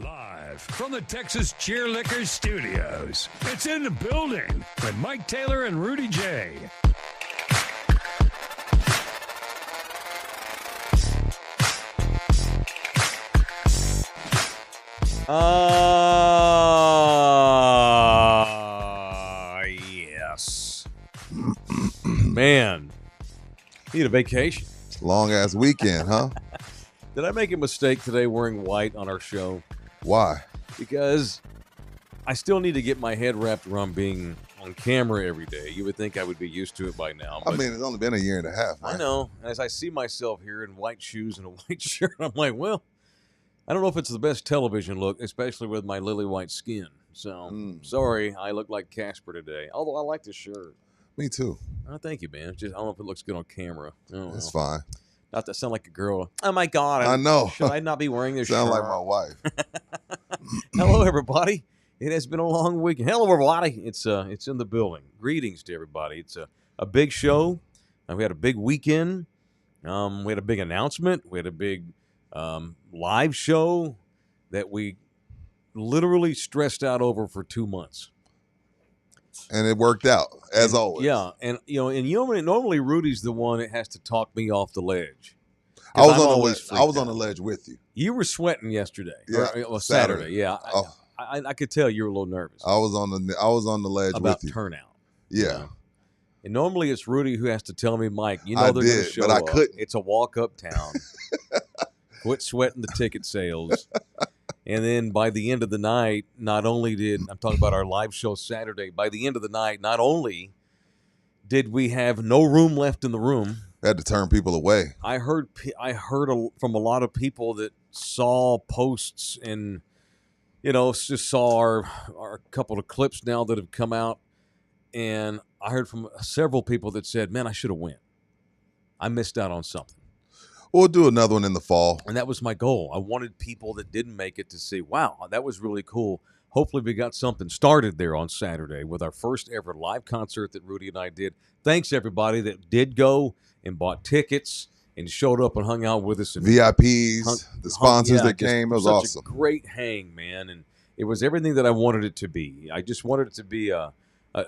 Live from the Texas Cheerlickers Studios, it's In the Building with Mike Taylor and Rudy J. Yes. Man, need a vacation. Long-ass weekend, huh? Did I make a mistake today wearing white on our show? Why? Because I still need to get my head wrapped around being on camera every day. You would think I would be used to it by now. I mean, it's only been a year and a half, right? I know. As I see myself here in white shoes and a white shirt, I'm like, well, I don't know if it's the best television look, especially with my lily white skin. So, sorry, I look like Casper today. Although I like this shirt. Me too. Oh, thank you, man. Just I don't know if it looks good on camera. It's fine. Not to sound like a girl. Oh my God! I know. Should I not be wearing this shirt? Sound like my wife. Hello, everybody. It has been a long weekend. Hello, everybody. It's in the building. Greetings to everybody. It's a big show. We had a big weekend. We had a big announcement. We had a big live show that we literally stressed out over for 2 months. And it worked out, as always. Yeah, and normally Rudy's the one that has to talk me off the ledge. I was on the ledge with you. You were sweating yesterday. Yeah, Or Saturday. Yeah, Oh. I could tell you were a little nervous. I was on the ledge about with you. turnout. Yeah. You know? And normally it's Rudy who has to tell me, Mike, they're I going to did, show but I up. couldn't. It's a walk uptown. Quit sweating the ticket sales. And then by the end of the night, I'm talking about our live show Saturday, by the end of the night, not only did we have no room left in the room. Had to turn people away. I heard from a lot of people that saw posts and, just saw our couple of clips now that have come out. And I heard from several people that said, man, I should have went. I missed out on something. We'll do another one in the fall. And that was my goal. I wanted people that didn't make it to see, wow, that was really cool. Hopefully we got something started there on Saturday with our first ever live concert that Rudy and I did. Thanks, everybody that did go and bought tickets and showed up and hung out with us. And VIPs, the sponsors that came. It was awesome. A great hang, man. And it was everything that I wanted it to be. I just wanted it to be a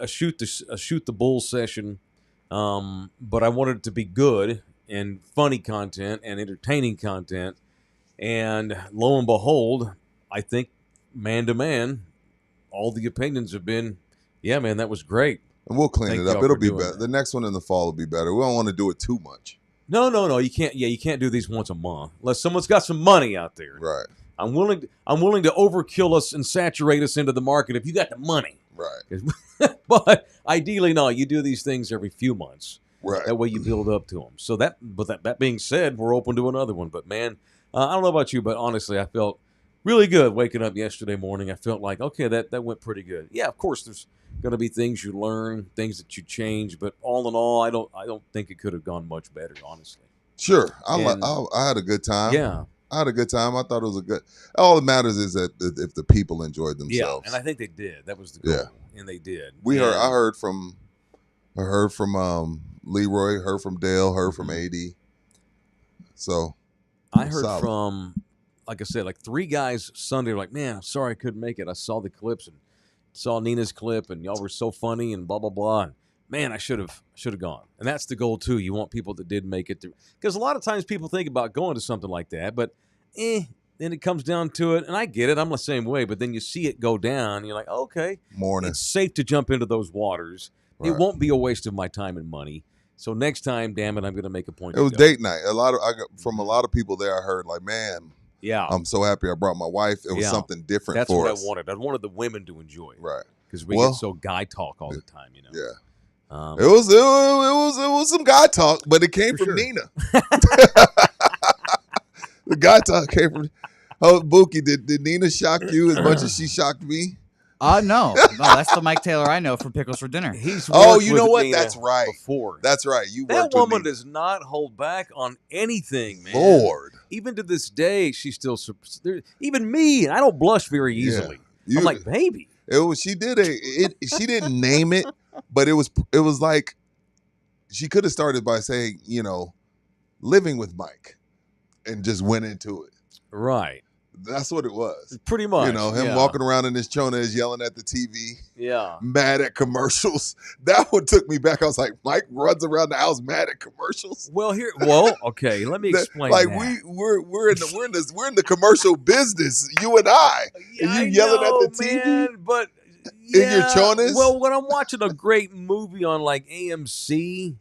shoot the bull session, but I wanted it to be good and funny content and entertaining content. And lo and behold, I think man to man, all the opinions have been, yeah, man, that was great. And we'll clean it up. y'all It'll for be doing better. that. The next one in the fall will be better. We don't want to do it too much. No, you can't. Yeah, you can't do these once a month unless someone's got some money out there. Right. I'm willing to overkill us and saturate us into the market if you got the money. Right. But ideally, no, you do these things every few months. Right. That way you build up to them. So that being said, we're open to another one. But man, I don't know about you, but honestly, I felt really good waking up yesterday morning. I felt like, okay, that went pretty good. Yeah, of course, there's going to be things you learn, things that you change, but all in all, I don't think it could have gone much better, honestly. Sure. I had a good time. Yeah. I had a good time. I thought it was a good. All that matters is that if the people enjoyed themselves. Yeah, and I think they did. That was the goal. Yeah. And they did. I heard from Leroy, heard from Dale, heard from AD. So I heard solid. from, like I said, like 3 guys Sunday were like, man, I'm sorry I couldn't make it. I saw the clips and saw Nina's clip and y'all were so funny and blah, blah, blah. And man, I should have gone. And that's the goal too. You want people that did make it through. Because a lot of times people think about going to something like that, but then it comes down to it. And I get it. I'm the same way. But then you see it go down. And you're like, okay, it's safe to jump into those waters. Right. It won't be a waste of my time and money. So next time, damn it, I'm going to make a point. It was date night. From a lot of people there, I heard like, man, yeah, I'm so happy I brought my wife. It was something different That's for what us. I wanted. I wanted the women to enjoy it. Right. Because we get so guy talk all the time, Yeah. It was some guy talk, but it came from Nina. The guy talk came from. Oh, Buki, did Nina shock you as much as she shocked me? No, that's the Mike Taylor I know from Pickles for Dinner. He's you know what? Nina That's right. Before. That's right. You that worked woman with Nina. does not hold back on anything, man. Lord. Even to this day, she's still even me. I don't blush very easily. Yeah. I'm like, baby. It was. She didn't name it, but it was like she could have started by saying, living with Mike, and just went into it. Right. That's what it was. Pretty much. You know, him yeah. walking around in his chonas yelling at the TV, Yeah. mad at commercials. That one took me back. I was like, Mike runs around the house mad at commercials. Well, okay. Let me explain. Like that. we're in the commercial business. You and I, and you yelling at the TV, man, but in your chonas. Well, when I'm watching a great movie on like AMC,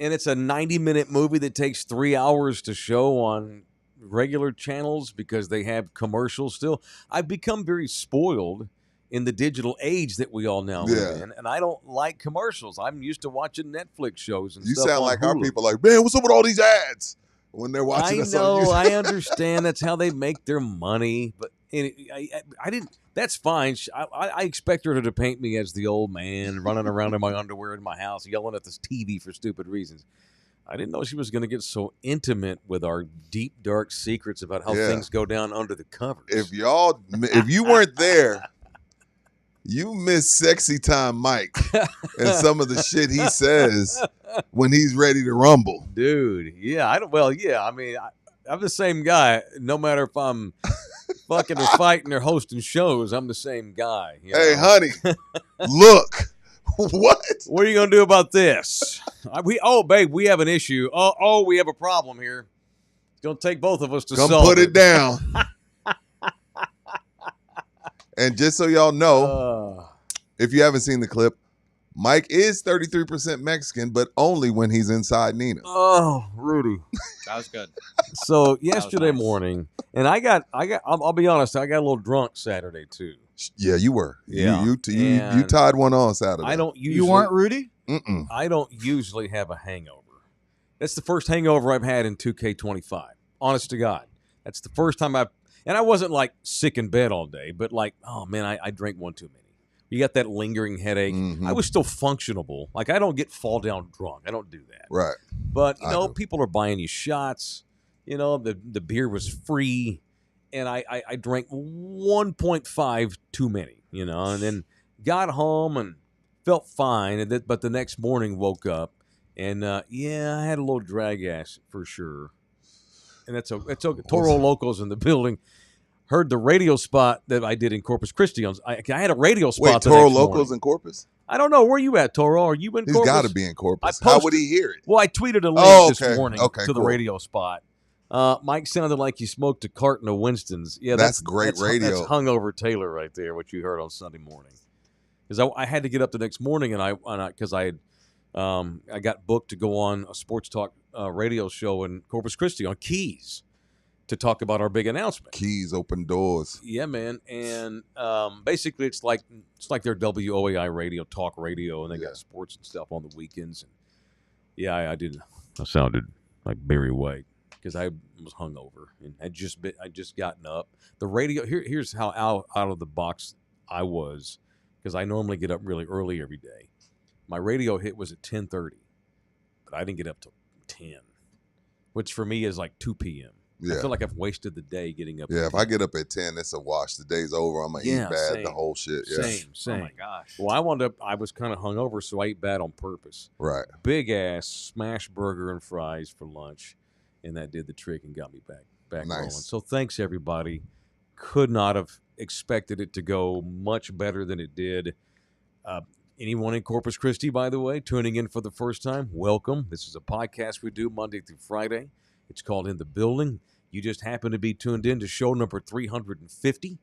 and it's a 90-minute movie that takes 3 hours to show on regular channels because they have commercials still, I've become very spoiled in the digital age that we all now live in, and I don't like commercials. I'm used to watching Netflix shows and you stuff. sound on like Hulu. our people. Like, man, what's up with all these ads when they're watching us on YouTube? I understand that's how they make their money, but I didn't. That's fine. I expect her to paint me as the old man running around in my underwear in my house, yelling at this TV for stupid reasons. I didn't know she was going to get so intimate with our deep, dark secrets about how things go down under the covers. If you weren't there, you missed Sexy Time Mike and some of the shit he says when he's ready to rumble. Dude, yeah. I mean, I'm the same guy. No matter if I'm fucking or fighting or hosting shows, I'm the same guy. Hey, honey, look. What? What are you gonna do about this? Babe, we have an issue. We have a problem here. It's gonna take both of us to come solve put it down. And just so y'all know, if you haven't seen the clip, Mike is 33% Mexican, but only when he's inside Nina. Oh, Rudy, That was good. so yesterday nice. morning, and I'll be honest, I got a little drunk Saturday too. Yeah, you were. Yeah. You tied one on Saturday. I don't usually. You weren't Rudy? Mm-mm. I don't usually have a hangover. That's the first hangover I've had in 2K25. Honest to God, that's the first time and I wasn't like sick in bed all day, but like, oh man, I drank one too many. You got that lingering headache. Mhm. I was still functionable. Like I don't get fall down drunk. I don't do that. Right. But I do. people are buying you shots. The beer was free, and I drank 1.5 too many. And then got home and felt fine. But the next morning woke up, and I had a little drag ass for sure. And that's okay. Toro Locals in the building. Heard the radio spot that I did in Corpus Christi. I had a radio spot. Wait, the Toro next Locals morning. in Corpus? I don't know where you at, Toro. Are you in He's Corpus? got to be in Corpus. I How posted- would he hear it? Well, I tweeted a link this morning to the cool. radio spot. Mike sounded like he smoked a carton of Winston's. Yeah, That's great radio. That's hungover Taylor right there. What you heard on Sunday morning, because I had to get up the next morning, and I got booked to go on a sports talk radio show in Corpus Christi on Keys to talk about our big announcement. Keys open doors. Yeah, man, and basically it's like their WOAI radio, talk radio, and they got sports and stuff on the weekends. And I did. I sounded like Barry White because I was hungover and had just gotten up. The radio here's how out of the box I was, because I normally get up really early every day. My radio hit was at 10:30, but I didn't get up till 10, which for me is like 2 p.m. Yeah. I feel like I've wasted the day getting up. Yeah, at if 10. I get up at 10, it's a wash. The day's over. I'm going to eat bad, same. the whole shit. Yeah. Same. Oh my gosh. Well, I was kind of hungover, so I ate bad on purpose. Right. Big ass smash burger and fries for lunch, and that did the trick and got me back Nice. rolling. So thanks everybody. Could not have expected it to go much better than it did. Anyone in Corpus Christi, by the way, tuning in for the first time, welcome. This is a podcast we do Monday through Friday. It's called In the Building. You just happen to be tuned in to show number 350.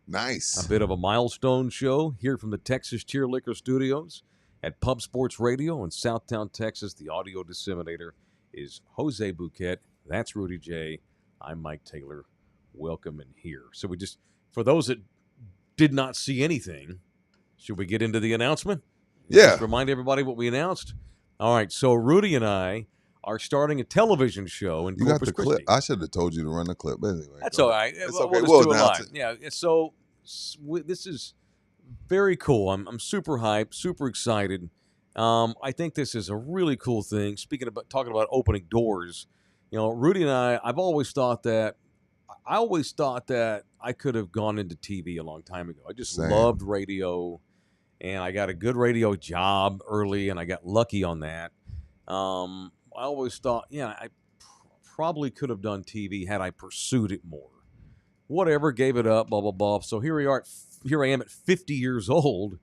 Nice. A bit of a milestone show here from the Texas Cheer Liquor Studios at Pub Sports Radio in Southtown, Texas. The audio disseminator is Jose Bouquet. That's Rudy J. I'm Mike Taylor. Welcome in here. So for those that did not see anything, should we get into the announcement? Yeah. Just remind everybody what we announced. All right. So Rudy and I are starting a television show in You got Corpus the Christi. clip. I should have told you to run the clip. But anyway. That's go all ahead. right. It's We'll okay. just We'll do it announce live. it. Yeah. So this is very cool. I'm super hyped, super excited. I think this is a really cool thing. Talking about opening doors, Rudy and I've always thought that I could have gone into TV a long time ago. I just Same. loved radio, and I got a good radio job early, and I got lucky on that. I always thought, I probably could have done TV had I pursued it more. whatever, gave it up, blah, blah, blah. So here I am at 50 years old,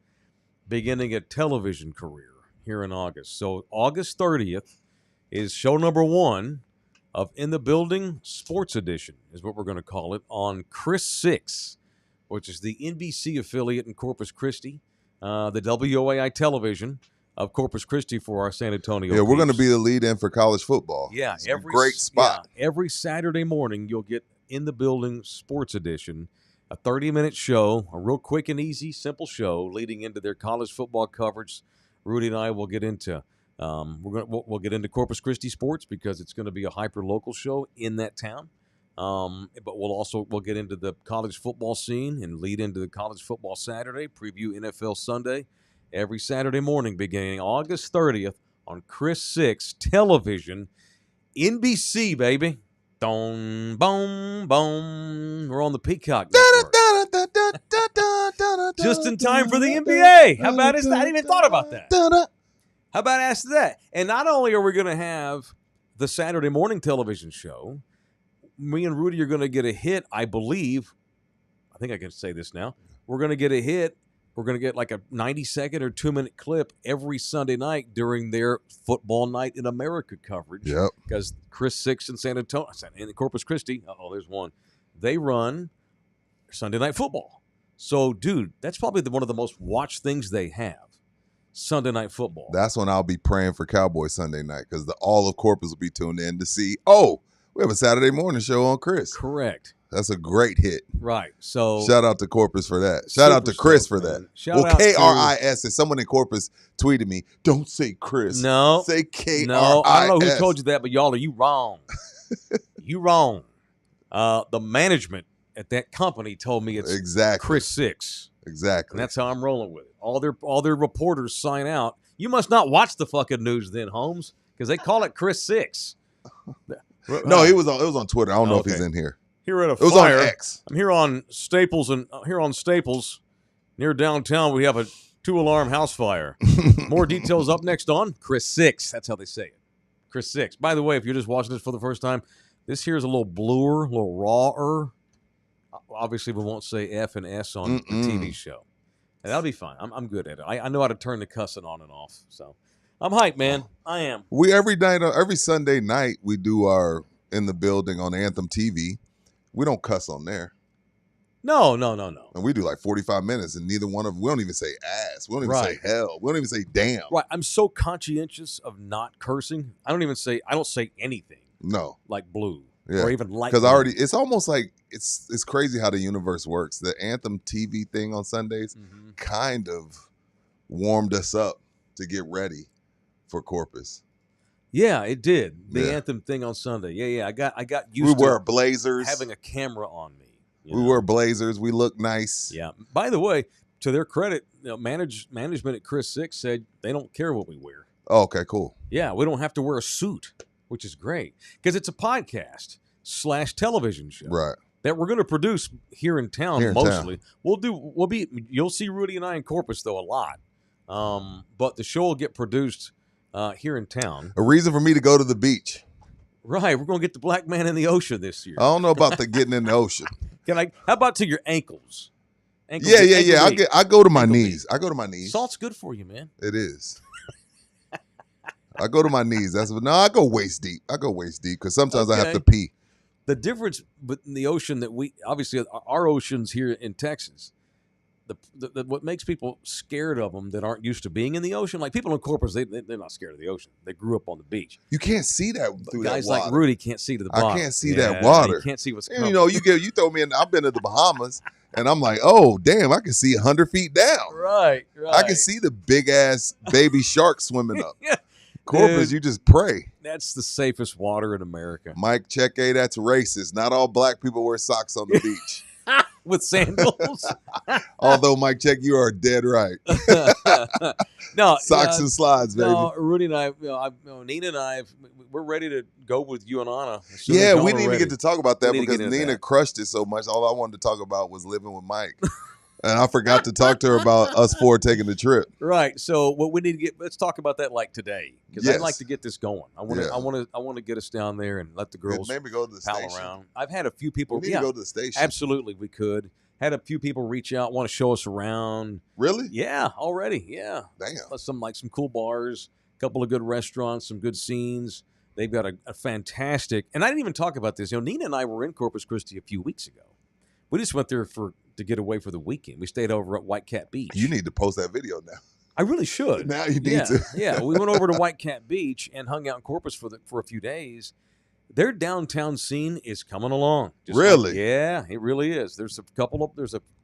beginning a television career here in August. So August 30th is show number 1 of In the Building Sports Edition, is what we're going to call it, on Chris 6, which is the NBC affiliate in Corpus Christi, the WOAI television of Corpus Christi for our San Antonio. Yeah, we're going to peeps. be the lead in for college football. Yeah, it's a great spot. Yeah, every Saturday morning, you'll get In the Building Sports Edition, a 30-minute show, a real quick and easy, simple show leading into their college football coverage. Rudy and I will get into we'll get into Corpus Christi sports because it's going to be a hyper-local show in that town. But we'll get into the college football scene and lead into the college football Saturday, preview NFL Sunday, every Saturday morning beginning August 30th on Chris 6 television, NBC, baby. Boom, boom, boom. We're on the Peacock Network. Just in time for the NBA. How about it? I didn't even thought about that. How about ask that? And not only are we going to have the Saturday morning television show, me and Rudy are going to get a hit, I believe. I think I can say this now. We're going to get a hit. We're going to get like a 90-second or 2-minute clip every Sunday night during their Football Night in America coverage. Yep. Because Chris 6 in San Antonio, in Corpus Christi, there's one. They run Sunday Night Football. So, dude, that's probably one of the most watched things they have. Sunday Night Football. That's when I'll be praying for Cowboy Sunday night because all of Corpus will be tuned in to see, we have a Saturday morning show on Chris. Correct. That's a great hit. Right. So shout out to Corpus for that. Shout out to Chris for that. Shout out KRIS. And someone in Corpus tweeted me, don't say Chris. No. Say KRIS. No, I don't know who told you that, but y'all you wrong. You wrong. The management at that company told me it's exactly Chris 6. Exactly. And that's how I'm rolling with it. All their reporters sign out. You must not watch the fucking news then, Holmes, because they call it Chris 6. No, it was on Twitter. I don't know if he's in here. Here at a it was fire. on X. I'm here on Staples near downtown. We have a 2-alarm house fire. More details up next on Chris 6. That's how they say it. Chris 6. By the way, if you're just watching this for the first time, this here is a little bluer, a little rawer. Obviously, we won't say F and S on the TV show. And that'll be fine. I'm good at it. I know how to turn the cussing on and off. So I'm hyped, man. I am. We every Sunday night we do our In the Building on Anthem TV. We don't cuss on there. No. And we do like 45 minutes, and we don't even say ass. We don't even say hell. We don't even say damn. Right. I'm so conscientious of not cursing. I don't say anything. No. Like blue. Yeah. Or even like. Because it's almost like it's crazy how the universe works. The Anthem TV thing on Sundays kind of warmed us up to get ready for Corpus. Yeah, it did. The Anthem thing on Sunday. Yeah. I got used to. We wear blazers. Having a camera on me. We wear blazers. We look nice. Yeah. By the way, to their credit, management at Chris 6 said they don't care what we wear. Oh, okay, cool. Yeah, we don't have to wear a suit, which is great because it's a podcast / television show. Right. That we're going to produce here in town mostly. You'll see Rudy and I in Corpus though a lot. But the show will get produced here in town. A reason for me to go to the beach. Right, we're going to get the black man in the ocean this year. I don't know about the getting in the ocean. How about to your ankles? Yeah. I go to my knees. I go to my knees. Salt's good for you, man. It is. I go to my knees. I go waist deep. Because sometimes I have to pee. The difference in the ocean that obviously our oceans here in Texas, what makes people scared of them that aren't used to being in the ocean, like people in Corpus, they're not scared of the ocean. They grew up on the beach. You can't see that through that water. Guys like Rudy can't see to the bottom. I can't see that water. You can't see what's coming. You throw me in. I've been to the Bahamas, and I'm like, oh damn, I can see 100 feet down. Right. I can see the big ass baby shark swimming up. Yeah. Corpus, Dude, you just pray. That's the safest water in America. Mike, that's racist. Not all black people wear socks on the beach. With sandals. Although, Mike, you are dead right. No socks and slides, baby. No, Rudy and I, Nina and I, we're ready to go with you and Anna. Yeah, we didn't even get to talk about that because Nina crushed it so much. All I wanted to talk about was living with Mike. And I forgot to talk to her about us four taking the trip. Right. So what we need to get, let's talk about that like today, because I'd Yes. like to get this going. I want to, Yeah. I want to get us down there and let the girls Maybe go to the pal station. around. I've had a few people. We need to go to the station. Absolutely, we could. Had a few people reach out, want to show us around. Really? Yeah, already. Yeah. Damn. Some cool bars, a couple of good restaurants, some good scenes. They've got a fantastic, and I didn't even talk about this. Nina and I were in Corpus Christi a few weeks ago. We just went there to get away for the weekend. We stayed over at White Cat Beach. You need to post that video now. I really should. Now you need to. Yeah, we went over to White Cat Beach and hung out in Corpus for a few days. Their downtown scene is coming along. Really? Yeah, it really is. There's a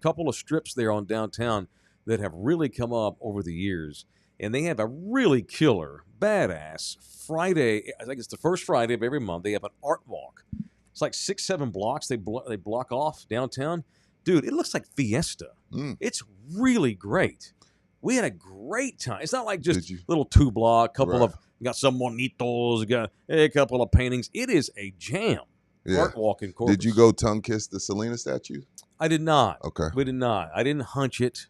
couple of strips there on downtown that have really come up over the years, and they have a really killer, badass Friday. I think it's the first Friday of every month. They have an art walk. It's like 6-7 blocks. They block off downtown. Dude, it looks like Fiesta. It's really great. We had a great time. It's not like just little 2-block, got some monitos, got a couple of paintings. It is a jam. Yeah. Art walk in Corpus. Did you go tongue kiss the Selena statue? I did not. Okay. We did not. I didn't hunch it.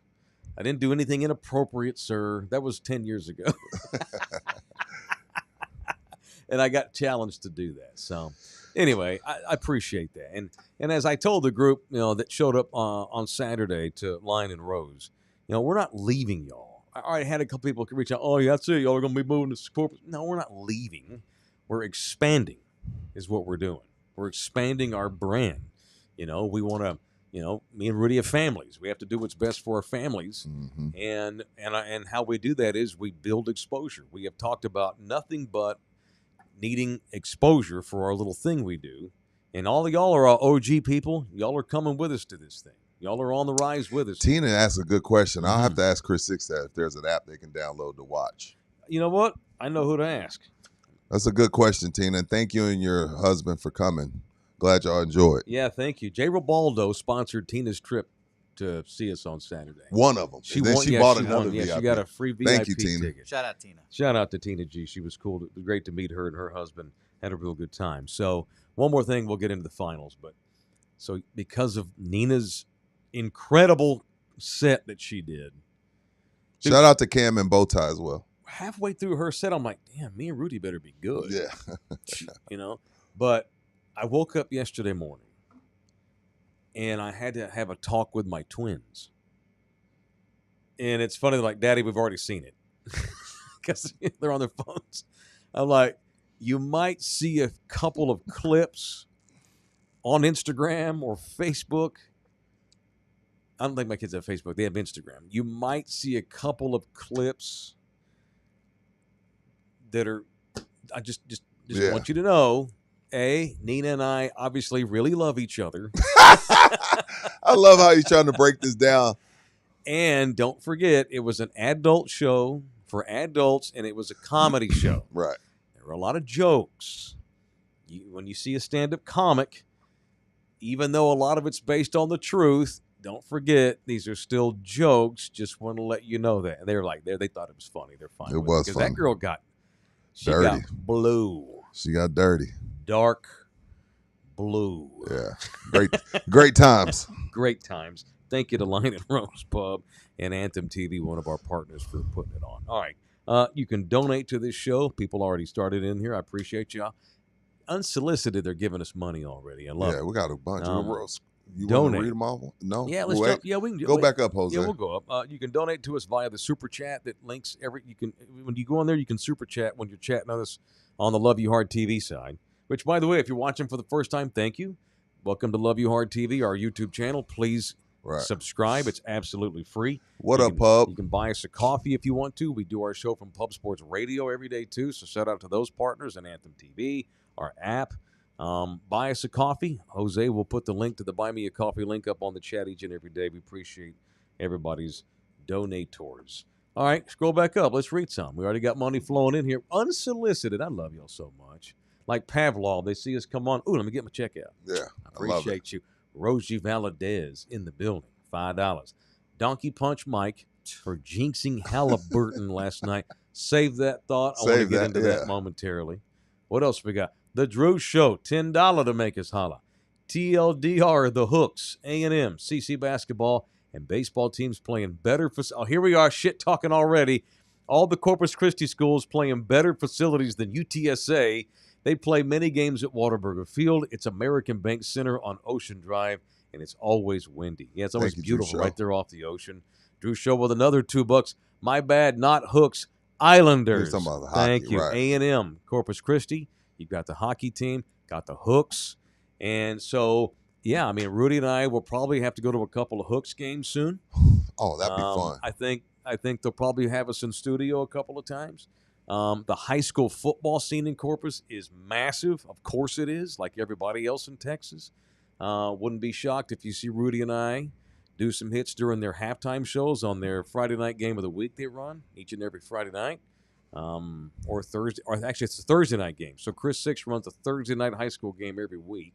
I didn't do anything inappropriate, sir. That was 10 years ago. And I got challenged to do that. So anyway, I appreciate that. And as I told the group, that showed up on Saturday to Lion and Rose, we're not leaving y'all. I already had a couple people reach out. Oh, yeah, that's it. Y'all are going to be moving to Corpus. No, we're not leaving. We're expanding is what we're doing. We're expanding our brand. We want to, me and Rudy have families. We have to do what's best for our families. Mm-hmm. And how we do that is we build exposure. We have talked about nothing but needing exposure for our little thing we do. And all of y'all are OG people. Y'all are coming with us to this thing. Y'all are on the rise with us. Tina asked a good question. I'll have to ask Chris Sixtat if there's an app they can download to watch. You know what? I know who to ask. That's a good question, Tina. And thank you and your husband for coming. Glad y'all enjoyed. Yeah, thank you. Jay Robaldo sponsored Tina's trip to see us on Saturday. One of them. She bought another VIP. Yeah, she got a free VIP Thank you, Tina. ticket. Shout out Tina. Shout out to Tina G. She was cool. It was great to meet her and her husband. Had a real good time. So one more thing, we'll get into the finals. But so because of Nina's incredible set that she did. Shout out to Cam and Bowtie as well. Halfway through her set, I'm like, damn, me and Rudy better be good. Yeah. But I woke up yesterday morning and I had to have a talk with my twins. And it's funny, like, Daddy, we've already seen it. Because they're on their phones. I'm like, you might see a couple of clips on Instagram or Facebook. I don't think my kids have Facebook. They have Instagram. You might see a couple of clips that are, I just want you to know, Nina and I obviously really love each other. I love how you're trying to break this down. And don't forget, it was an adult show for adults, and it was a comedy show. Right. There were a lot of jokes. When you see a stand-up comic, even though a lot of it's based on the truth, don't forget, these are still jokes. Just want to let you know that. And they were like, they thought it was funny. They're fine. It was because funny. that girl got dirty. Got blue. She got dirty. Dark blue. Yeah. Great times. Great times. Thank you to Lion and Rose Pub and Anthem TV, one of our partners, for putting it on. All right. You can donate to this show. People already started in here. I appreciate y'all. Unsolicited, they're giving us money already. I love it. Yeah, we got a bunch. You donate. want to read them all? No? Yeah, we can go back up, Jose. Yeah, we'll go up. You can donate to us via the super chat that links when you go on there, you can super chat when you're chatting on us on the Love You Hard TV side. Which, by the way, if you're watching for the first time, thank you. Welcome to Love You Hard TV, our YouTube channel. Please subscribe. It's absolutely free. What up, Pub? You can buy us a coffee if you want to. We do our show from Pub Sports Radio every day, too. So shout out to those partners and Anthem TV, our app. Buy us a coffee. Jose will put the link to the Buy Me a Coffee link up on the chat each and every day. We appreciate everybody's donators. All right, scroll back up. Let's read some. We already got money flowing in here. Unsolicited. I love y'all so much. Like Pavlov, they see us come on. Ooh, let me get my check out. Yeah, appreciate you. Rosie Valadez in the building, $5. Donkey Punch Mike for jinxing Halliburton last night. Save that thought. I want to get into that momentarily. What else we got? The Drew Show, $10 to make us holla. TLDR, The Hooks, A&M, CC Basketball, and baseball teams playing better. Here we are, shit talking already. All the Corpus Christi schools playing better facilities than UTSA. They play many games at Whataburger Field. It's American Bank Center on Ocean Drive, and it's always windy. Yeah, it's always beautiful right there off the ocean. Drew Show with another $2. My bad, not Hooks. Islanders. You're talking about the hockey, Thank you. right. A&M, Corpus Christi. You've got the hockey team, got the Hooks. And so, yeah, I mean, Rudy and I will probably have to go to a couple of Hooks games soon. Oh, that'd be fun. I think they'll probably have us in studio a couple of times. The high school football scene in Corpus is massive. Of course it is, like everybody else in Texas. Wouldn't be shocked if you see Rudy and I do some hits during their halftime shows on their Friday night game of the week they run each and every Friday night. Or Thursday, or actually it's a Thursday night game. So Chris Six runs a Thursday night high school game every week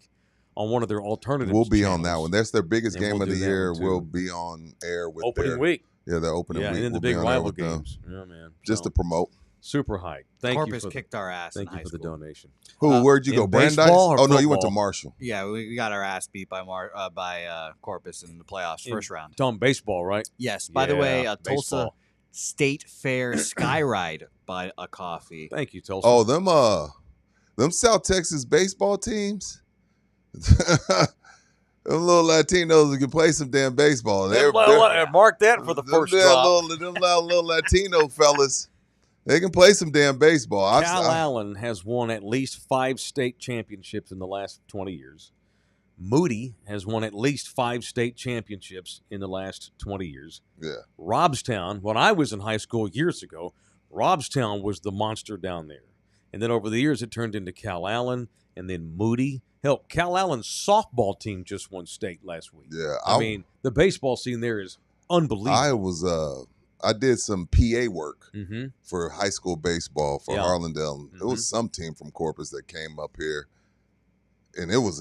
on one of their alternatives. We'll be channels. on that one. That's their biggest game of the year. Too. We'll be on air with opening week. Yeah, the opening week. And then the big rival games. Yeah, man. Just to promote. Super hype. Thank Corpus you. kicked our ass. Thank in you for high the school. donation. Where'd you go? Brandeis? baseball or No, you went to football? Marshall. Yeah, we got our ass beat by Corpus in the playoffs, first round. Tom baseball, right? Yes. By the way, Yeah, Tulsa baseball. State Fair Skyride by a coffee. Thank you, Tulsa. Oh, them South Texas baseball teams. Them little Latinos who can play some damn baseball. Mark that for the first drop. Them little Latino fellas, they can play some damn baseball. Cal Allen has won at least 5 state championships in the last 20 years. Moody has won at least 5 state championships in the last 20 years. Yeah. Robstown, when I was in high school years ago, Robstown was the monster down there. And then over the years, it turned into Cal Allen and then Moody. Hell, Cal Allen's softball team just won state last week. Yeah. I mean, the baseball scene there is unbelievable. I did some PA work Mm-hmm. for high school baseball for Yeah. Harlandale. It was some team from Corpus that came up here, and it was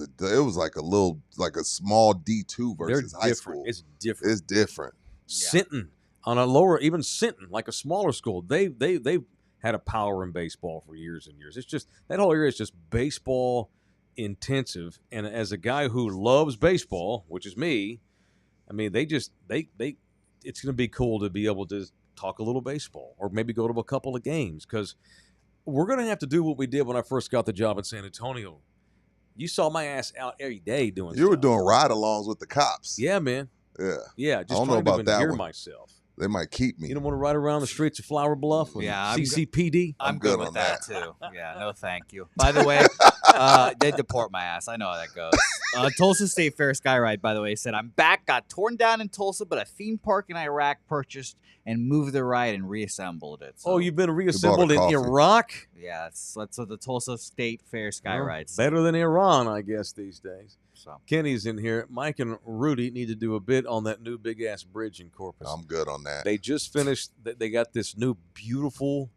like a small D2 versus high school. It's different. It's different. Sinton on a lower, even Sinton, like a smaller school, they've had a power in baseball for years and years. It's just that whole area is just baseball intensive. And as a guy who loves baseball, which is me, I mean, it's going to be cool to be able to talk a little baseball or maybe go to a couple of games because we're going to have to do what we did when I first got the job in San Antonio. You saw my ass out every day doing You were stuff. doing ride-alongs with the cops. Yeah, man. Yeah. Yeah, just I don't know trying to about that endear one. myself. They might keep me. You don't want to ride around the streets of Flower Bluff with Yeah, I'm CCPD? I'm good good with on that too. Yeah, no thank you. By the way, they deport my ass. I know how that goes. Tulsa State Fair Skyride, by the way, said, I'm back, got torn down in Tulsa, but a theme park in Iraq purchased and moved the ride and reassembled it. So, Oh, you've been reassembled in coffee. Iraq? yeah, that's what the Tulsa State Fair Well, Skyride said. better than Iran, I guess, these days. So Kenny's in here. Mike and Rudy need to do a bit on that new big-ass bridge in Corpus. I'm good on that. They just finished. They got this new, beautiful,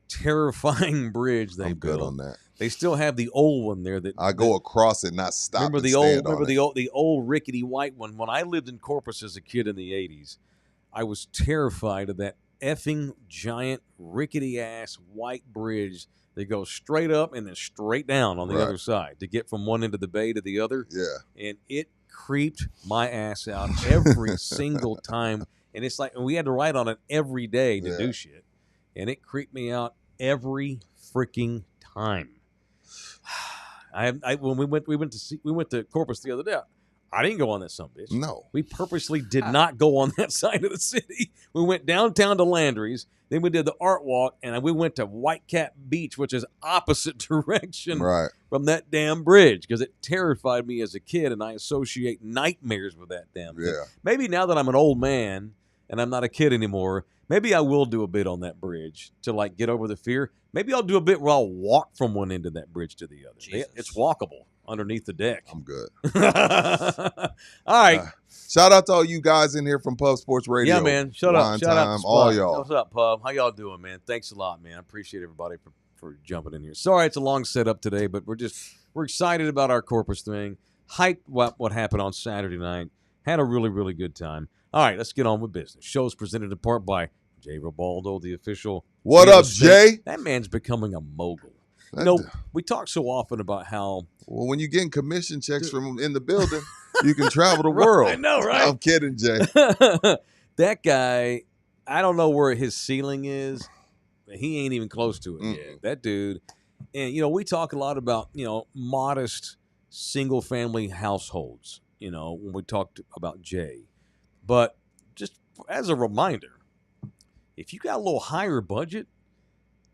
terrifying bridge they I'm built. good on that. They still have the old one there. That I go across it, not stop. Remember and the stand old, on it. the old rickety white one. When I lived in Corpus as a kid in the '80s, I was terrified of that effing giant rickety ass white bridge that goes straight up and then straight down on the Right. other side to get from one end of the bay to the other. Yeah. And it creeped my ass out every single time. And it's like we had to ride on it every day to Yeah. do shit, and it creeped me out every freaking time. When we went to Corpus the other day. I didn't go on that sumbitch. No. We purposely did not go on that side of the city. We went downtown to Landry's, then we did the art walk, and we went to White Cat Beach, which is opposite direction Right. from that damn bridge because it terrified me as a kid, and I associate nightmares with that damn thing. Yeah. Maybe now that I'm an old man and I'm not a kid anymore, maybe I will do a bit on that bridge to like get over the fear. Maybe I'll do a bit where I'll walk from one end of that bridge to the other. Jesus. It's walkable underneath the deck. I'm good. All right. Shout out to all you guys in here from Pub Sports Radio. Yeah, man. Shut up. Wine Shout out Time, to all Spud. y'all. What's up, Pub? How y'all doing, man? Thanks a lot, man. I appreciate everybody for jumping in here. Sorry it's a long setup today, but we're excited about our Corpus thing. Hyped what happened on Saturday night. Had a really, really good time. All right, let's get on with business. Show's presented in part by Jay Ribaldo, the official. What real up, estate- Jay? That man's becoming a mogul. That- You know, we talk so often about how Well, when you're getting commission checks from in the building, You can travel the world. I know, right? I'm kidding, Jay. That guy, I don't know where his ceiling is. He ain't even close to it yet. That dude. And, we talk a lot about, modest single-family households, when we talked about Jay. But just as a reminder, if you got a little higher budget,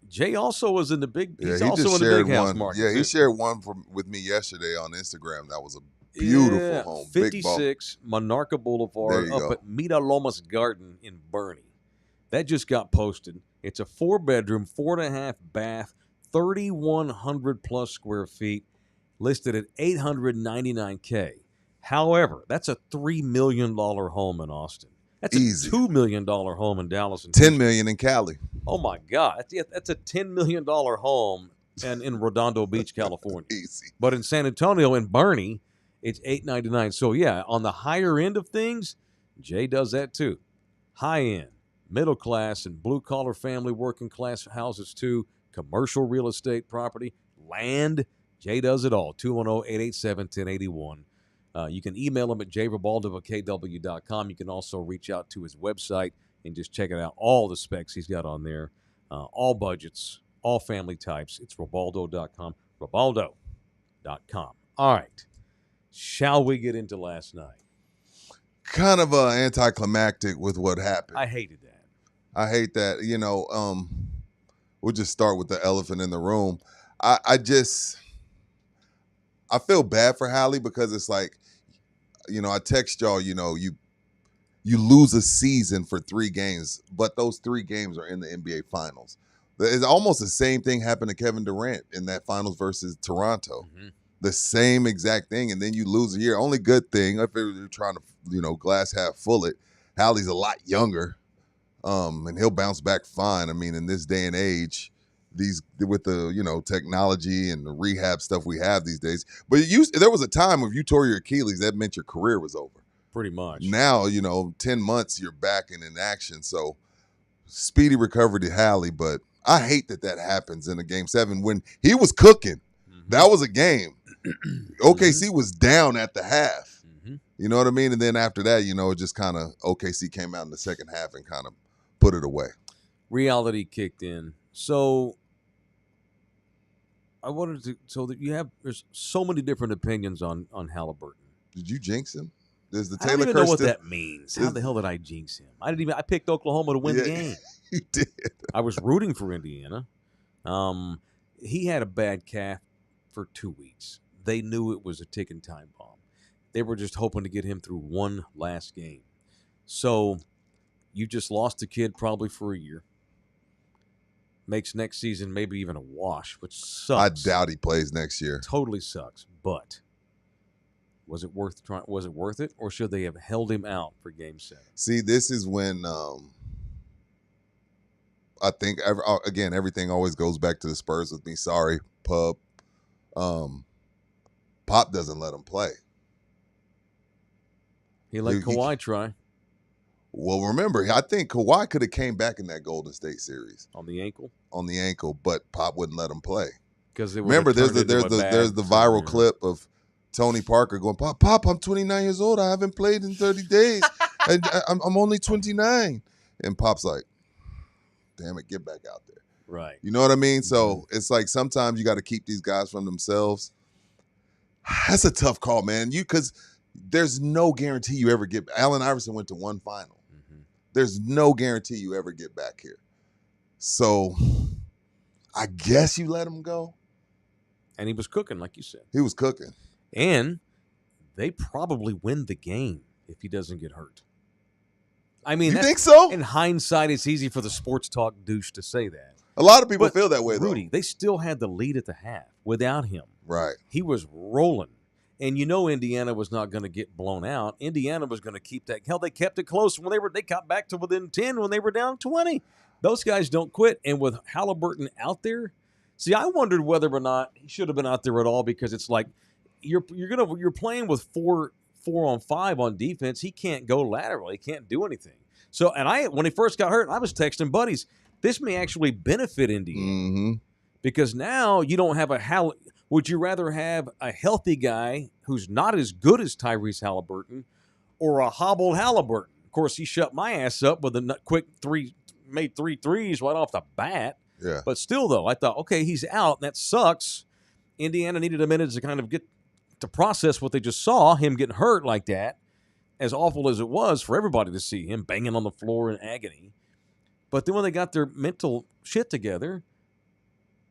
Jay also was in the big. He's also in the big house market. Yeah, he shared one with me yesterday on Instagram. That was a beautiful home. 56 Monarca Boulevard up at Mita Lomas Garden in Bernie. That just got posted. It's a 4-bedroom, 4.5 bath, 3,100 plus square feet, listed at $899K. However, that's a $3 million home in Austin. That's Easy. a $2 million home in Dallas. And $10 million in Cali. Oh my God, that's a $10 million home in Redondo Beach, California. Easy. But in San Antonio and Bernie, it's $899. So yeah, on the higher end of things, Jay does that too. High end, middle class, and blue collar family, working class houses too. Commercial real estate property, land. Jay does it all. 210-887-1081. You can email him at jribaldo@kw.com. You can also reach out to his website and just check it out. All the specs he's got on there, all budgets, all family types. It's ribaldo.com. Ribaldo.com. All right. Shall we get into last night? Kind of anticlimactic with what happened. I hated that. I hate that. We'll just start with the elephant in the room. I feel bad for Hallie because it's like, I text y'all, you lose a season for 3 games, but those 3 games are in the NBA Finals. It's almost the same thing happened to Kevin Durant in that Finals versus Toronto. Mm-hmm. The same exact thing, and then you lose a year. Only good thing, if you're trying to, glass half full it, Hallie's a lot younger, and he'll bounce back fine. I mean, in this day and age, with the technology and the rehab stuff we have these days. But there was a time if you tore your Achilles, that meant your career was over. Pretty much. Now 10 months you're back and in action. So speedy recovery to Hallie. But I hate that happens in a Game 7 when he was cooking. Mm-hmm. That was a game. OKC was down at the half. Mm-hmm. You know what I mean? And then after that, it just kind of OKC came out in the second half and kind of put it away. Reality kicked in. So I wanted to, there's so many different opinions on Halliburton. Did you jinx him? There's the I Taylor don't even know what still... that means. How the hell did I jinx him? I picked Oklahoma to win the game. You did. I was rooting for Indiana. He had a bad calf for 2 weeks. They knew it was a ticking time bomb. They were just hoping to get him through one last game. So you just lost a kid probably for a year. Makes next season maybe even a wash, which sucks. I doubt he plays next year. Totally sucks. But was it worth trying? Was it worth it, or should they have held him out for Game 7? See, this is when I think again everything always goes back to the Spurs with me. Sorry, Pub. Pop doesn't let him play. He let Kawhi try. Well, remember, I think Kawhi could have came back in that Golden State series on the ankle. But Pop wouldn't let him play. Because remember, there's the viral clip of Tony Parker going, Pop, I'm 29 years old. I haven't played in 30 days. I'm only 29. And Pop's like, damn it, get back out there. Right. You know what I mean? So it's like sometimes you got to keep these guys from themselves. That's a tough call, man. Because there's no guarantee you ever get. Allen Iverson went to one final. Mm-hmm. There's no guarantee you ever get back here. So I guess you let him go. And he was cooking, like you said. He was cooking. And they probably win the game if he doesn't get hurt. I mean, you think so? In hindsight, it's easy for the sports talk douche to say that. A lot of people feel that way, though. Rudy, they still had the lead at the half without him. Right. He was rolling. And Indiana was not going to get blown out. Indiana was going to keep that. Hell, they kept it close when they got back to within 10 when they were down 20. Those guys don't quit. And with Halliburton out there, see, I wondered whether or not he should have been out there at all, because it's like you're playing with 4-on-5 on defense. He can't go lateral. He can't do anything. So, and when he first got hurt, I was texting buddies. This may actually benefit Indiana, because now you don't have Would you rather have a healthy guy who's not as good as Tyrese Halliburton or a hobbled Halliburton? Of course, he shut my ass up with a quick made 3 threes right off the bat. Yeah. But still, though, I thought, okay, he's out, and that sucks. Indiana needed a minute to kind of get to process what they just saw, him getting hurt like that, as awful as it was for everybody to see him banging on the floor in agony. But then when they got their mental shit together,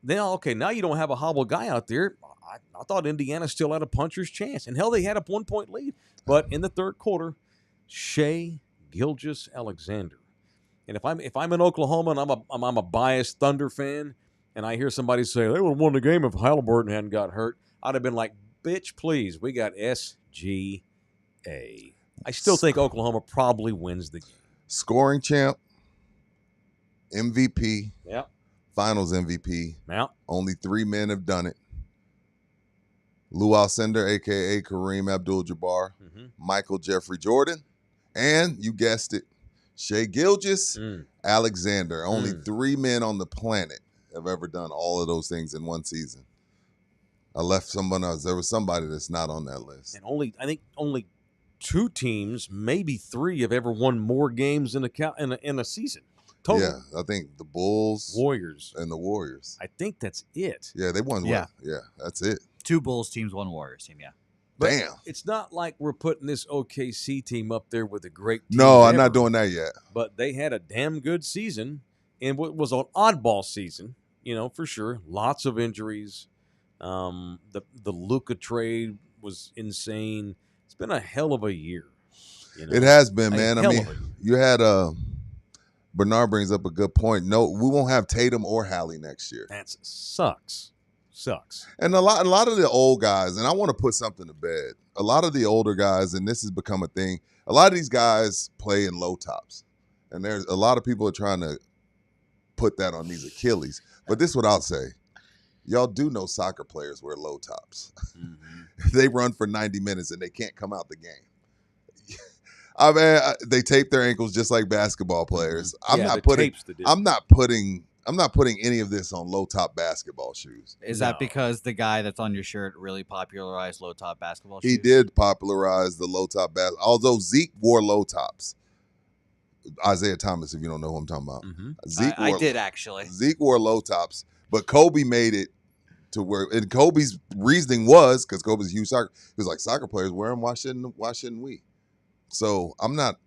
now you don't have a hobbled guy out there. I thought Indiana still had a puncher's chance. And hell, they had a 1-point lead. But in the third quarter, Shai Gilgeous-Alexander. And if I'm in Oklahoma and I'm a biased Thunder fan, and I hear somebody say they would have won the game if Halliburton hadn't got hurt, I'd have been like, bitch, please, we got SGA. I still think Oklahoma probably wins the game. Scoring champ, MVP, Yep. Finals MVP. Yep. Only 3 men have done it. Lou Alcindor, a.k.a. Kareem Abdul-Jabbar, Michael Jeffrey Jordan, and you guessed it, Shai Gilgeous-Alexander. Only 3 men on the planet have ever done all of those things in one season. I left someone else. There was somebody that's not on that list. And I think only 2 teams, maybe 3, have ever won more games in a season. Total. Yeah, I think the Bulls, Warriors, and the Warriors. I think that's it. Yeah, they won. Yeah. Yeah, that's it. 2 Bulls teams, 1 Warriors team. Yeah. But Damn. it's not like we're putting this OKC team up there with a great team. No, I'm ever, not doing that yet. But they had a damn good season, and what was an oddball season, for sure. Lots of injuries. The Luka trade was insane. It's been a hell of a year. It has been, man. I hell mean, of a year. you had Bernard brings up a good point. No, we won't have Tatum or Hallie next year. That sucks. And a lot of the old guys, and I want to put something to bed. A lot of the older guys, and this has become a thing. A lot of these guys play in low tops, and there's a lot of people are trying to put that on these Achilles. But this is what I'll say: y'all do know soccer players wear low tops. They run for 90 minutes and they can't come out the game. I mean, they tape their ankles just like basketball players. I'm not putting any of this on low top basketball shoes. Is that because the guy that's on your shirt really popularized low top basketball shoes? He did popularize the low top basketball. Although Zeke wore low tops. Isaiah Thomas, if you don't know who I'm talking about. I did actually. Zeke wore low tops, but Kobe made it to where, and Kobe's reasoning was because Kobe's a huge soccer. He was like, soccer players wear them. Why shouldn't we? So I'm not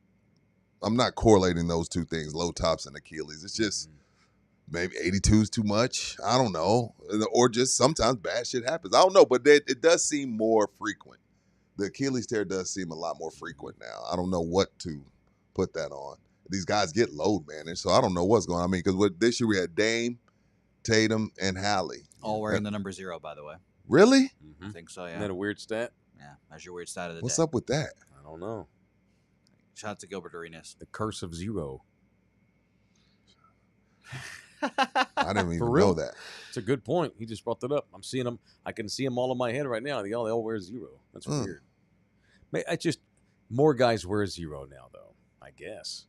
correlating those two things, low tops and Achilles. It's just maybe 82 is too much. I don't know. Or just sometimes bad shit happens. I don't know, but it does seem more frequent. The Achilles tear does seem a lot more frequent now. I don't know what to put that on. These guys get load managed, so I don't know what's going on. I mean, because this year we had Dame, Tatum, and Hallie. All wearing the number 0, by the way. Really? I think so, yeah. Isn't that a weird stat? Yeah, that's your weird stat of the What's day. up with that? I don't know. Shout out to Gilbert Arenas. The curse of 0. I didn't even For real? know that. It's a good point. He just brought that up. I'm seeing them. I can see them all in my head right now. They all wear 0. That's weird. I just more guys wear 0 now, though. I guess.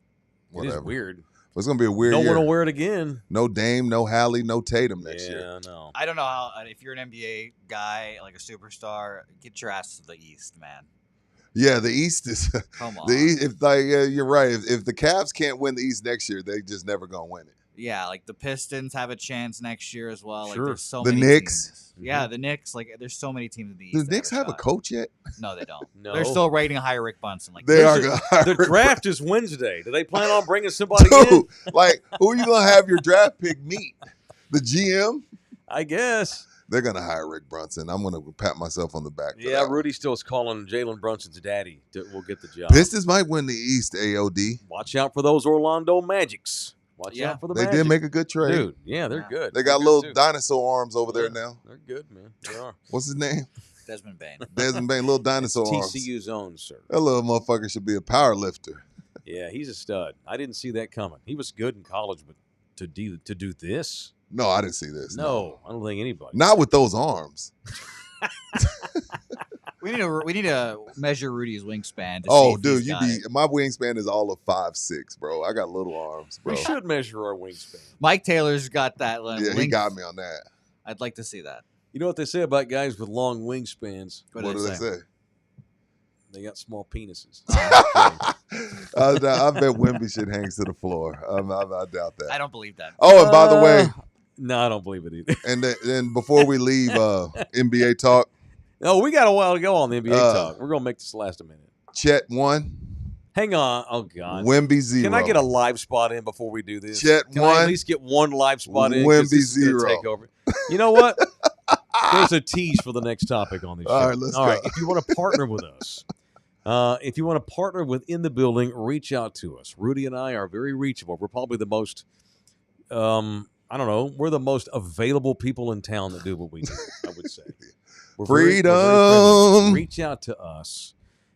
Whatever. It is weird. It's gonna be a weird No year. one will wear it again. No Dame, no Hallie, no Tatum next year. Yeah, no. I don't know how, if you're an NBA guy, like a superstar, get your ass to the East, man. Yeah, the East is. Come on. The East, you're right. If the Cavs can't win the East next year, they just never gonna win it. Yeah, like the Pistons have a chance next year as well. Sure. Like there's so The many Knicks. teams. Yeah, the Knicks. Like there's so many teams in the East. Does that Knicks have a shot. coach yet? No, they don't. No. They're still rating higher Rick Bunsen. Like They are. The draft is Wednesday. Do they plan on bringing somebody Dude, in? like, who are you gonna have your draft pick meet? The GM? I guess. They're gonna hire Rick Brunson. I'm gonna pat myself on the back. for Yeah, that one. Rudy still is calling Jalen Brunson's daddy. Will get the job. Pistons might win the East. AOD. Watch out for those Orlando Magics. Watch Yeah. out for the They Magic. did make a good trade. Dude, yeah, they're Yeah. good. They They're got good little too. dinosaur arms over there Yeah. now. They're good, man. They are. What's his name? Desmond Bain. Desmond Bain. Little dinosaur arms. TCU's own, sir. That little motherfucker should be a power lifter. Yeah, he's a stud. I didn't see that coming. He was good in college, but to do this? No, I didn't see this. No, I don't think anybody. Not with those arms. We need to measure Rudy's wingspan. To see Oh, if dude, he's you got be it. my wingspan is all of 5'6", bro. I got little arms, bro. We should measure our wingspan. Mike Taylor's got that. Yeah, he got me on that. I'd like to see that. You know what they say about guys with long wingspans? What do they say? They got small penises. I bet Wemby shit hangs to the floor. I doubt that. I don't believe that. Oh, and by the way, no, I don't believe it either. and then before we leave NBA talk, No, we got a while to go on the NBA talk. We're gonna make this last a minute. Chet 1, Hang on. Oh God. Wemby 0. Can I get a live spot in before we do this? Chet Can I at 1, least get one live spot in? 'Cause Wemby this is gonna 0. Take over. You know what? There's a tease for the next topic on this show. All right, let's All right, go. if you want to partner with us, if you want to partner with In the Building, reach out to us. Rudy and I are very reachable. We're probably the most, I don't know, we're the most available people in town that do what we do, I would say. We're very Freedom. reach out to us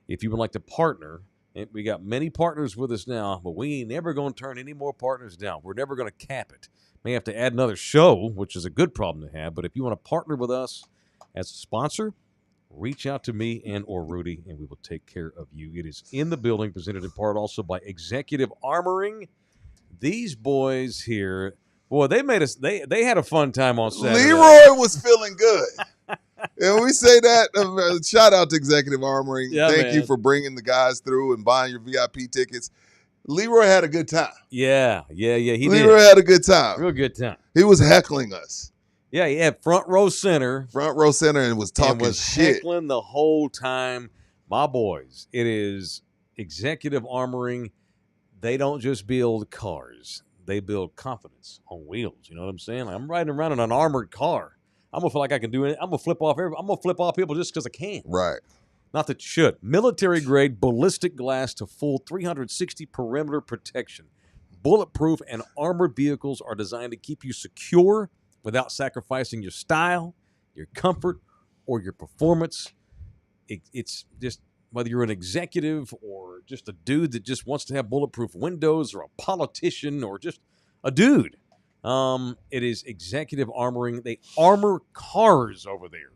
if you would like to partner. And we got many partners with us now, but we ain't never going to turn any more partners down. We're never going to cap it. May have to add another show, which is a good problem to have. But if you want to partner with us as a sponsor, reach out to me and or Rudy, and we will take care of you. It is In the Building, presented in part also by Executive Armoring. These boys here, boy, they made us. They had a fun time on Saturday. Leroy was feeling good. And we say that, shout out to Executive Armoring. Yeah, Thank man. you for bringing the guys through and buying your VIP tickets. Leroy had a good time. Yeah. He Leroy did. had a good time. Real good time. He was heckling us. Yeah, he had front row center. Front row center and was talking and was shit. heckling the whole time. My boys, it is Executive Armoring. They don't just build cars. They build confidence on wheels. You know what I'm saying? Like, I'm riding around in an armored car. I'm gonna feel like I can do it. I'm gonna flip off people just because I can. Right. Not that you should. Military grade ballistic glass to full 360 perimeter protection. Bulletproof and armored vehicles are designed to keep you secure without sacrificing your style, your comfort, or your performance. It's just whether you're an executive or just a dude that just wants to have bulletproof windows, or a politician, or just a dude. It is Executive Armoring. They armor cars over there.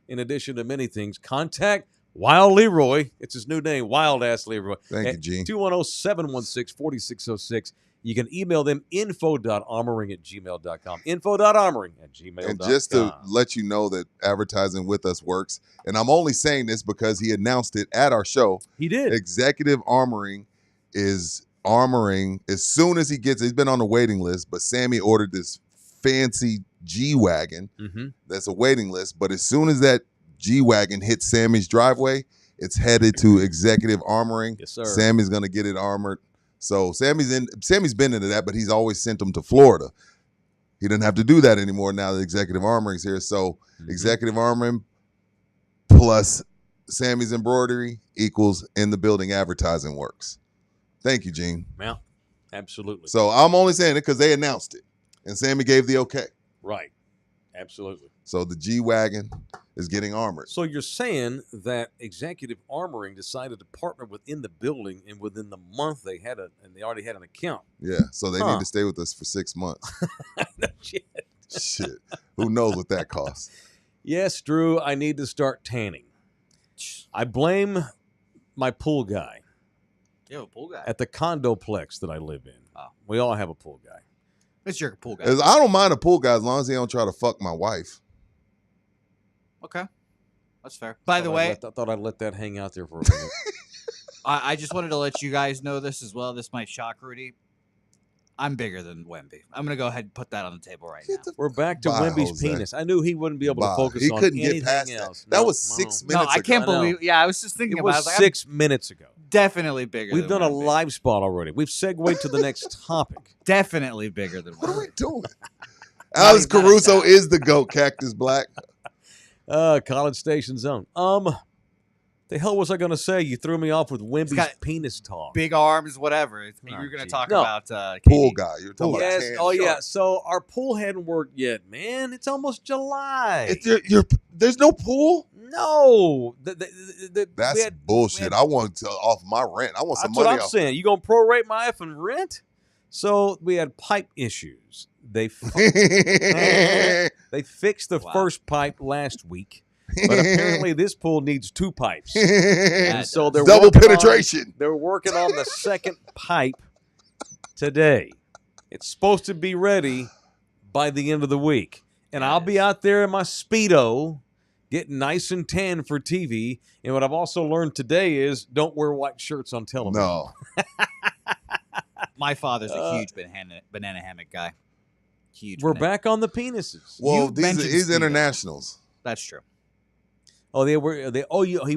In addition to many things, contact Wild Leroy. It's his new name, Wild Ass Leroy. Thank you, Gene. 210-716-4606. You can email them info.armoring@gmail.com. Info.armoring@gmail.com. And just to let you know that advertising with us works, and I'm only saying this because he announced it at our show. He did. Executive Armoring is armoring as soon as he gets it. He's been on the waiting list, but Sammy ordered this fancy G-Wagon that's a waiting list. But as soon as that G-Wagon hits Sammy's driveway, it's headed to Executive Armoring. Yes, sir. Sammy's going to get it armored. So Sammy's been into that, but he's always sent them to Florida. He doesn't have to do that anymore now that Executive Armoring's here. So Executive Armoring plus Sammy's embroidery equals In the Building advertising works. Thank you, Gene. Yeah, absolutely. So I'm only saying it because they announced it, and Sammy gave the okay. Right. Absolutely. So the G-Wagon is getting armored. So you're saying that Executive Armoring decided to partner with In the Building, and within the month they already had an account. Yeah, so they need to stay with us for 6 months. No shit. Shit. Who knows what that costs? Yes, Drew, I need to start tanning. I blame my pool guy. You have a pool guy. At the condoplex that I live in. Oh. We all have a pool guy. It's your pool guy. I don't mind a pool guy as long as he don't try to fuck my wife. Okay. That's fair. By the way, I thought I'd let that hang out there for a minute. I just wanted to let you guys know this as well. This might shock Rudy. I'm bigger than Wemby. I'm going to go ahead and put that on the table right now. We're back to Bye, Wemby's Jose. penis. I knew he wouldn't be able to focus He on couldn't anything get past else. that. That was 6 No, minutes I can't ago. believe. Yeah, I was just thinking It about it. was I was like, 6 minutes ago. I'm definitely bigger We've than done a Wemby. live spot already. We've segued to the next topic. Definitely bigger than What are Wemby. we doing? Alex even Caruso that. is the GOAT, Cactus Black. College Station Zone. The hell was I going to say? You threw me off with Wemby's got penis talk. Big arms, whatever. You Oh, were going to geez. talk No. about Pool KD. guy. You're talking about Yes. tan. Oh, Sure. yeah. So our pool hadn't worked yet, man. It's almost July. There's no pool? No. That's bullshit. I want to off my rent. I want some That's what money I'm off. saying. You going to prorate my effing rent? So we had pipe issues. They fixed the Wow. first pipe last week. But apparently this pool needs 2 pipes. Yeah, And it so does. they're Double working penetration. They're working on the second pipe today. It's supposed to be ready by the end of the week. And Yeah, I'll it be is. out there in my Speedo getting nice and tan for TV. And what I've also learned today is don't wear white shirts on television. No. My father's a huge banana hammock guy. Huge. We're banana- back on the penises. Well, You mentioned these Speedo. internationals. That's true. Oh, he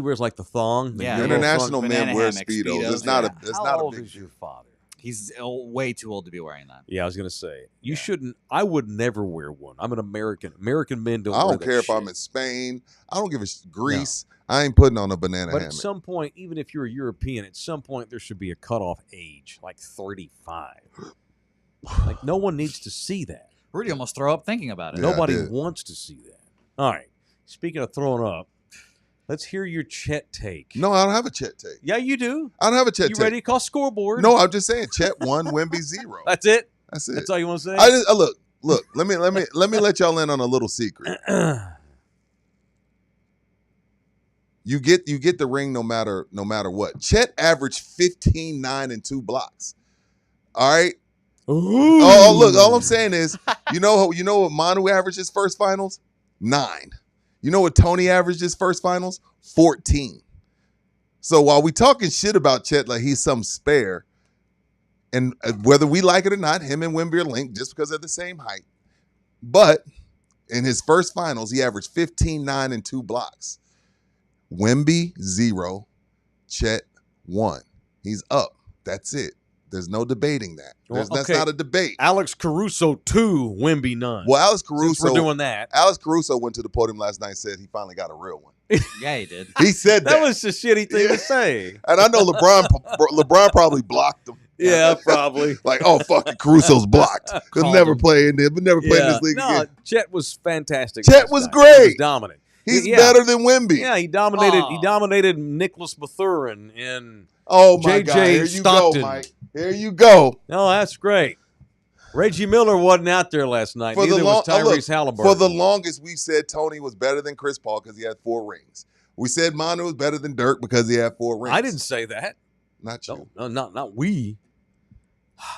wears like the thong. The Yeah. yellow International thong. men banana wear hammock, Speedos. Speedos, It's not yeah. it's How not a old big is deal. your father? He's way too old to be wearing that. Yeah, I was gonna say you Yeah. shouldn't. I would never wear one. I'm an American. American men don't. I wear don't that care if shit. I'm in Spain. I don't give a Greece. I ain't putting on a banana But hammock. at some point, even if you're a European, at some point there should be a cutoff age, like 35. Like no one needs to see that. Rudy almost throw up thinking about it. Yeah, I Nobody did. wants to see that. All right. Speaking of throwing up, let's hear your Chet take. No, I don't have a Chet take. Yeah, you do. I don't have a Chet You take. ready to call scoreboard? No, I'm just saying Chet 1, Wemby 0. That's it. That's it. That's all you want to say. I just look. Let me let y'all in on a little secret. You get the ring no matter what. Chet averaged 15, 9, and 2 blocks. All right. Oh, look. All I'm saying is, you know what Manu averaged his first finals? 9. You know what Tony averaged his first finals? 14. So while we talking shit about Chet like he's some spare, and whether we like it or not, him and Wemby are linked just because they're the same height. But in his first finals, he averaged 15, 9, and 2 blocks. Wemby 0, Chet 1. He's up. That's it. There's no debating that. That's okay. not a debate. Alex Caruso 2, Wemby none. Well, Alex Since Caruso we're doing that. Alex Caruso went to the podium last night and said he finally got a real one. Yeah, he did. He said that. That was a shitty thing to say. And I know LeBron probably blocked him. Yeah, probably. Like, oh, fucking Caruso's blocked. He'll Called never him. play in this. But never play in this league no, again. Chet was fantastic. Chet last was night. great. He was dominant. He's Yeah. better than Wemby. Yeah, he dominated. He Aw. dominated Nicholas Mathurin and Oh my JJ God! Here you Stockton. go, Mike. Here you go. oh, that's great. Reggie Miller wasn't out there last night. For the Neither was long- look, Tyrese Halliburton. For the longest, we said Tony was better than Chris Paul because he had 4 rings. We said Manu was better than Dirk because he had 4 rings. I didn't say that. Not you. No, not we.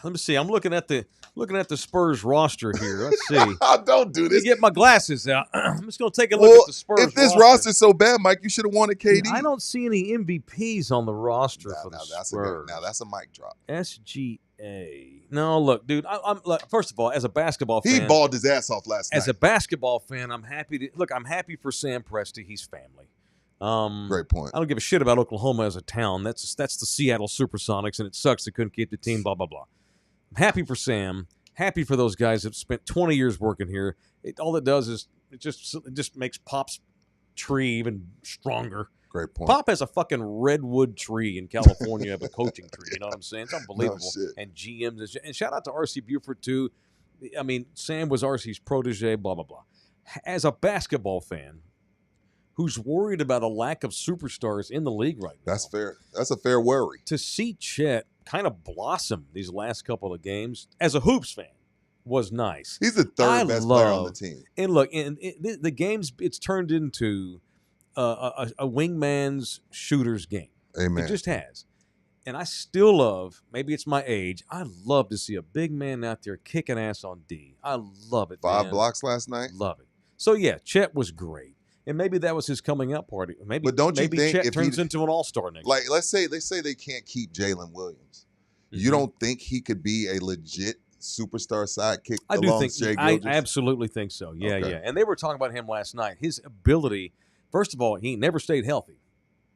Let me see. I'm looking at the Spurs roster here. Let's see. Let Don't do me this. get my glasses out. I'm just going to take a look Well, at the Spurs. if this roster's so bad, Mike, you should have wanted KD. I don't see any MVPs on the roster for the Spurs. That's a mic drop. SGA. No, look, dude. I'm look, first of all, as a basketball He fan, balled his ass off last as a night. basketball fan, I'm happy to look. I'm happy for Sam Presti. He's family. Great point. I don't give a shit about Oklahoma as a town. That's the Seattle Supersonics, and it sucks they couldn't keep the team. Blah blah blah. I'm happy for Sam. Happy for those guys that spent 20 years working here. All it does is it just makes Pop's tree even stronger. Great point. Pop has a fucking redwood tree in California of a coaching tree. You know what I'm saying? It's unbelievable. shit. And GMs and shout out to RC Buford too. I mean, Sam was RC's protege. Blah blah blah. As a basketball fan, who's worried about a lack of superstars in the league right now, That's fair. That's a fair worry. to see Chet kind of blossom these last couple of games as a hoops fan was nice. He's the third best player on the team. And look, the games it's turned into a wingman's shooter's game. Amen. It just has. And I still love, maybe it's my age, I love to see a big man out there kicking ass on D. I love it, 5 man. blocks last night. Love it. So, yeah, Chet was great. And maybe that was his coming up party. Maybe, But don't you maybe think Chet if turns he- into an all-star next Like, let's say they can't keep Jalen Williams. You Mhm. don't think he could be a legit superstar sidekick I do think Shai I Gilgeous? absolutely think so. Yeah, Okay. yeah. And they were talking about him last night. His ability, first of all, he never stayed healthy.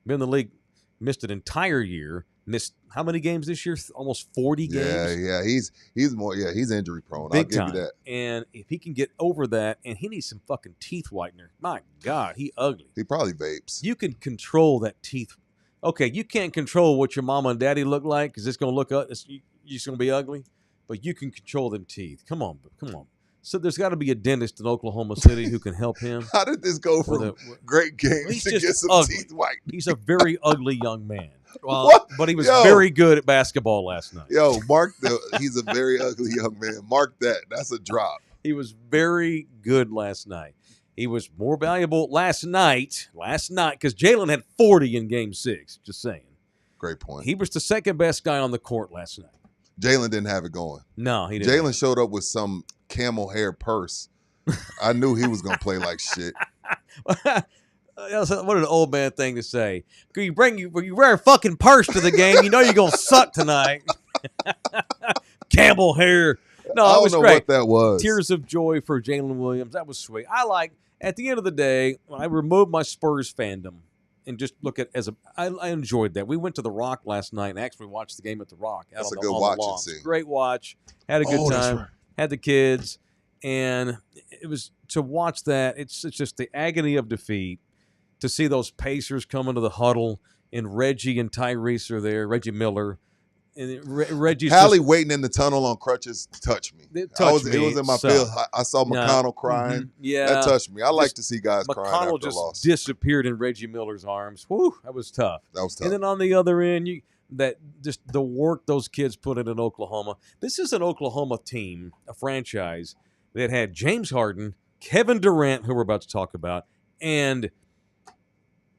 Been in the league, missed an entire year. Missed how many games this year? Almost 40 games. Yeah. He's he's injury prone. Big I'll give time. you that. And if he can get over that, and he needs some fucking teeth whitener. My God, he ugly. He probably vapes. You can control that teeth. Okay, you can't control what your mama and daddy look like because it's gonna look you're just gonna be ugly. But you can control them teeth. Come on. So there's got to be a dentist in Oklahoma City who can help him. How did this go with from a- great games He's to just get some ugly. teeth white? He's a very ugly young man. Well, What? But he was Yo. very good at basketball last night. Yo, he's a very ugly young man. Mark that. That's a drop. He was very good last night. He was more valuable last night because Jalen had 40 in Game 6. Just saying. Great point. He was the second best guy on the court last night. Jalen didn't have it going. No, he didn't. Jalen showed up with some camel hair purse I knew he was gonna play like shit. What an old man thing to say. You wear a fucking purse to the game, you know you're gonna suck tonight. Camel hair. No, I it don't was know great. what that was. Tears of joy for Jalen Williams. That was sweet. At the end of the day, when I removed my Spurs fandom and just look at I enjoyed that. We went to the Rock last night and actually watched the game at the Rock. That's a good watch. Great watch. Had a good time. Right. Had the kids, and it was to watch that. It's just the agony of defeat. To see those Pacers come into the huddle and Reggie and Tyrese are there, Reggie Miller. And Reggie's Hallie waiting in the tunnel on crutches touched me. It was in my field. I saw McConnell crying. Mm-hmm. Yeah. That touched me. I like to see guys crying after McConnell a loss. just disappeared in Reggie Miller's arms. Whew, that was tough. And then on the other end, just the work those kids put in Oklahoma. This is an Oklahoma team, a franchise, that had James Harden, Kevin Durant, who we're about to talk about, and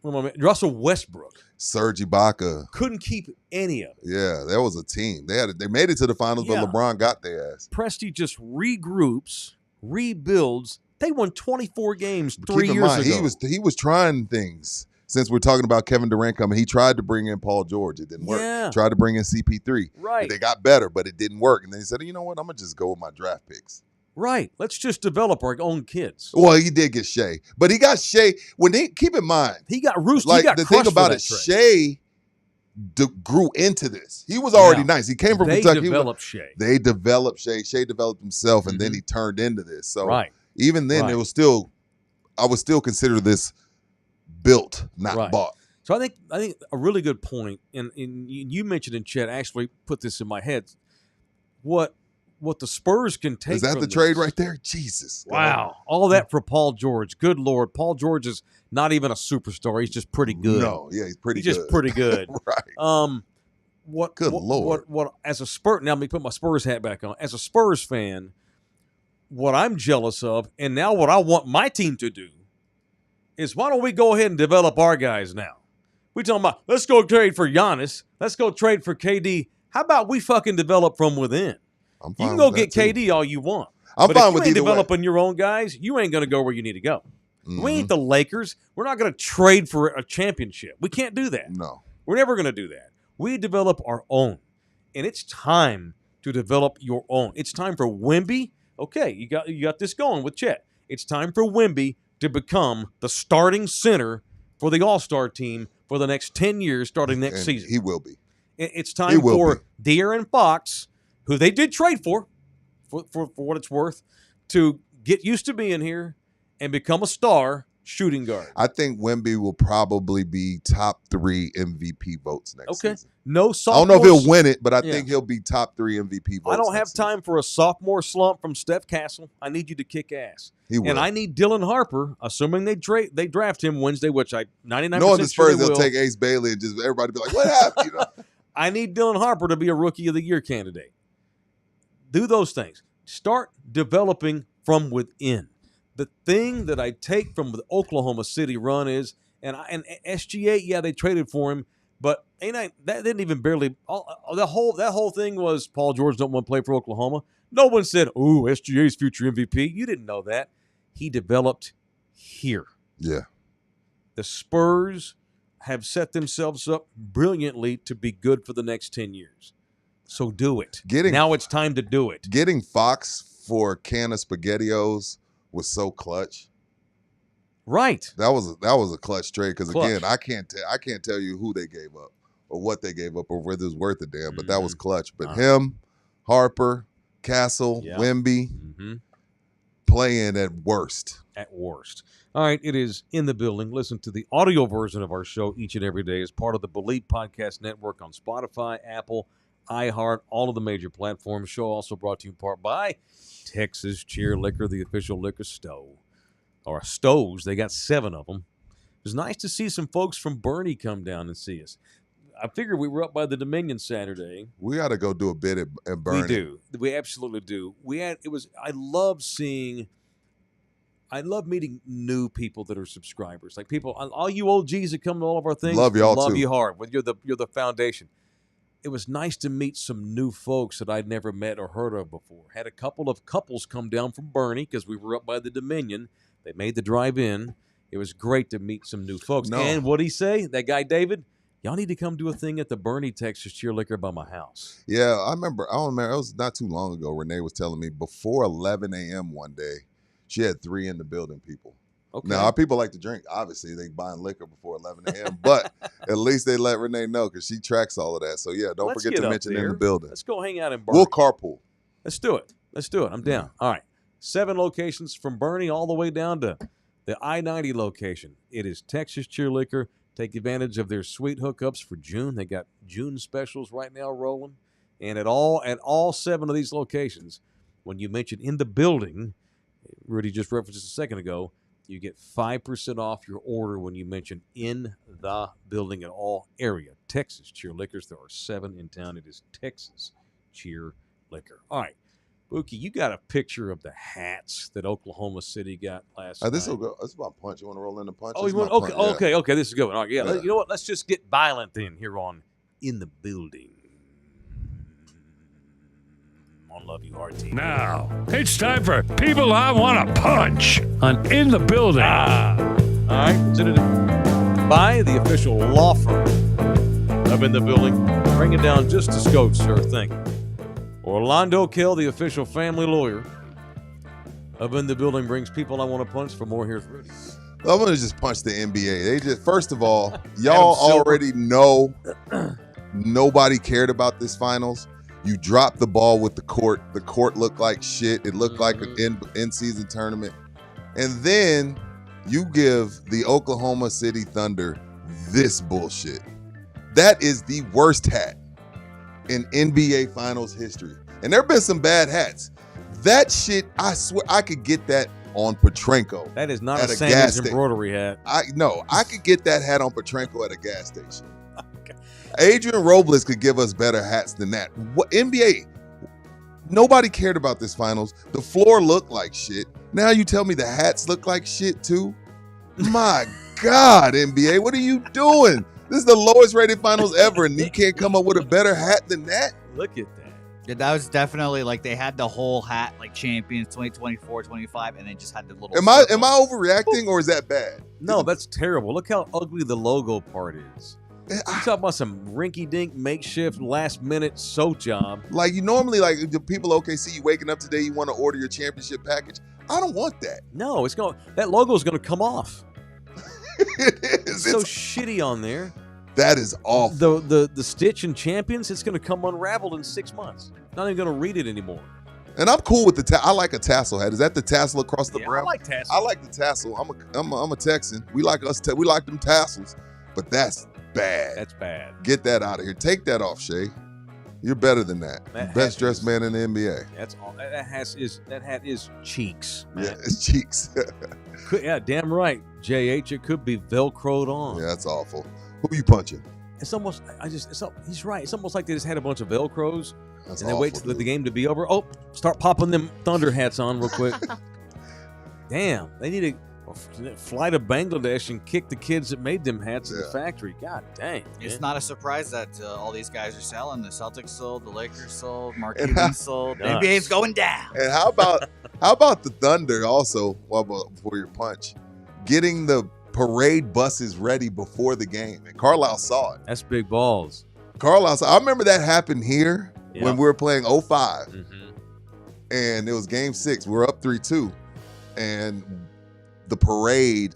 Russell Westbrook. Serge Ibaka. Couldn't keep any of it. Yeah, that was a team. They made it to the finals, but LeBron got their ass. Presti just regroups, rebuilds. They won 24 games 3 years ago. He was trying things. Since we're talking about Kevin Durant coming, he tried to bring in Paul George. It didn't work. Yeah. Tried to bring in CP3. Right. They got better, but it didn't work. And then he said, you know what? I'm going to just go with my draft picks. Right. Let's just develop our own kids. Well, he did get Shea. But he got Shea. Keep in mind. He got roosted. Like, he got the thing about it, Shea grew into this. He was already nice. He came from Kentucky. They developed Shea. Shea developed himself, and then he turned into this. So even then, it was still, I would still consider this built, not bought. So I think a really good point, and you mentioned in chat, actually put this in my head, what the Spurs can take. Is that the trade right there? Jesus. Wow. All that for Paul George. Good Lord. Paul George is not even a superstar. He's just pretty good. No, yeah, he's pretty good. He's just pretty good. Right. Lord. What as a Spurs, now let me put my Spurs hat back on. As a Spurs fan, what I'm jealous of, and now what I want my team to do, is why don't we go ahead and develop our guys now? We talking about, let's go trade for Giannis. Let's go trade for KD. How about we fucking develop from within? You can go get KD all you want. I'm fine with either way. If you ain't developing your own guys, you ain't going to go where you need to go. Mm-hmm. We ain't the Lakers. We're not going to trade for a championship. We can't do that. No. We're never going to do that. We develop our own. And it's time to develop your own. It's time for Wemby. Okay, you got this going with Chet. It's time for Wemby to become the starting center for the All-Star team for the next 10 years starting next season. He will be. It's time for De'Aaron Fox, who they did trade for what it's worth, to get used to being here and become a star shooting guard. I think Wemby will probably be top 3 MVP votes next season. No sophomore. I don't know if he'll win it, but I think he'll be top 3 MVP votes. I don't have time for a sophomore slump from Steph Castle. I need you to kick ass. He will. And I need Dylan Harper, assuming they draft him Wednesday, which I 99% knowing the Spurs, they'll take Ace Bailey and just everybody be like, what happened? You know? I need Dylan Harper to be a Rookie of the Year candidate. Do those things. Start developing from within. The thing that I take from the Oklahoma City run is, and SGA, they traded for him, but that didn't even barely. That whole thing was Paul George don't want to play for Oklahoma. No one said, "Ooh, SGA's future MVP." You didn't know that. He developed here. Yeah. The Spurs have set themselves up brilliantly to be good for the next 10 years. So do it. Now it's time to do it. Getting Fox for a can of SpaghettiOs was so clutch. Right. That was a clutch trade because again, I can't tell you who they gave up or what they gave up or whether it was worth a damn, but that was clutch. But him, Harper, Castle, Wemby, playing at worst. At worst. All right, it is in the building. Listen to the audio version of our show each and every day as part of the Believe Podcast Network on Spotify, Apple, iHeart, all of the major platforms. Show also brought to you in part by Texas Cheer Liquor, the official liquor store. Or Stoves. They got 7 of them. It was nice to see some folks from Bernie come down and see us. I figured we were up by the Dominion Saturday. We got to go do a bit at Bernie. We do. We absolutely do. I love meeting new people that are subscribers. Like people, all you OGs that come to all of our things. Love y'all too. Love you hard. You're the foundation. it was nice to meet some new folks that I'd never met or heard of before. Had a couple of couples come down from Bernie because we were up by the Dominion. They made the drive in. It was great to meet some new folks. No. And what'd he say? That guy, David, y'all need to come do a thing at the Bernie, Texas Cheer Liquor by my house. Yeah, I don't remember. It was not too long ago. Renee was telling me before 11 a.m. one day, she had 3 in the building people. Okay. Now, our people like to drink. Obviously, they buying liquor before 11 a.m., but at least they let Renee know because she tracks all of that. So, yeah, don't Let's forget get to up mention in there. the building. Let's go hang out in Bernie. We'll carpool. Let's do it. I'm down. All right. 7 locations from Bernie all the way down to the I-90 location. It is Texas Cheer Liquor. Take advantage of their sweet hookups for June. They got June specials right now rolling. And at all 7 of these locations, when you mention in the building, Rudy just referenced a second ago, you get 5% off your order when you mention in the building at all area. Texas Cheer Liquors. There are 7 in town. It is Texas Cheer Liquor. All right. Bookie, you got a picture of the hats that Oklahoma City got last night. This will go. It's about punch. You want to roll in the punch? Oh, This you want? is my Okay, punch, yeah. okay. This is good. All right, yeah. Yeah. You know what? Let's just get violent then here on In the Building. On Love You RT. Now, it's time for People I Want to Punch on In the Building. All right, presented by the official law firm of In the Building. Bring it down just a scope, sir. Thank you. Orlando Kell, the official family lawyer of In the Building, brings People I Want to Punch. For more, here's Rudy. I'm gonna just punch the NBA. They just, first of all, y'all Adam Silver. already know nobody cared about this finals. You dropped the ball with the court. The court looked like shit. It looked like an in-season tournament. And then you give the Oklahoma City Thunder this bullshit. That is the worst hat in NBA Finals history. And there have been some bad hats. That shit, I swear, I could get that on Petrenko. That is not At a a gas Sanders station. embroidery hat. I could get that hat on Petrenko at a gas station. Adrian Robles could give us better hats than that. What NBA? Nobody cared about this finals. The floor looked like shit. Now you tell me the hats look like shit too? My God, NBA, what are you doing? This is the lowest rated finals ever, and you can't come up with a better hat than that? Look at that. Yeah, that was definitely like they had the whole hat like champions 2024, 25, and then just had the little. Am I circle. overreacting or is that bad? No, that's terrible. Look how ugly the logo part is. You I- talking about some rinky-dink, makeshift, last-minute sew job. Like you normally, like the people OKC, you waking up today, you want to order your championship package. I don't want that. No, that logo's going to come off. It is. It's so shitty on there. That is awful. The stitch in Champions, it's going to come unraveled in 6 months. Not even going to read it anymore. And I'm cool with the I like a tassel hat. Is that the tassel across the Yeah, brim? I like tassels. I like the tassel. I'm a Texan. We like we like them tassels, but that's bad. That's bad. Get that out of here. Take that off, Shay. You're better than that. That Best hat dressed is- man in the NBA. That's all. That hat is cheeks, man. Yeah, it's cheeks. Yeah, damn right. JH, it could be Velcroed on. Yeah, that's awful. Who you punching? It's almost. He's right. It's almost like they just had a bunch of Velcros That's and they awful, wait till the dude. game to be over. Oh, start popping them Thunder hats on real quick. Damn, they need to fly to Bangladesh and kick the kids that made them hats in the Yeah. factory. God dang. It's man. not a surprise that all these guys are selling. The Celtics sold, the Lakers sold, Mark And Cuban sold. The Nuts. NBA's going down. And how about the Thunder also? Before your punch, getting the parade buses ready before the game. And Carlisle saw it. That's big balls. Carlisle saw. I remember that happened here Yeah. when we were playing 05. Mm-hmm. And it was game 6. We were up 3-2. And the parade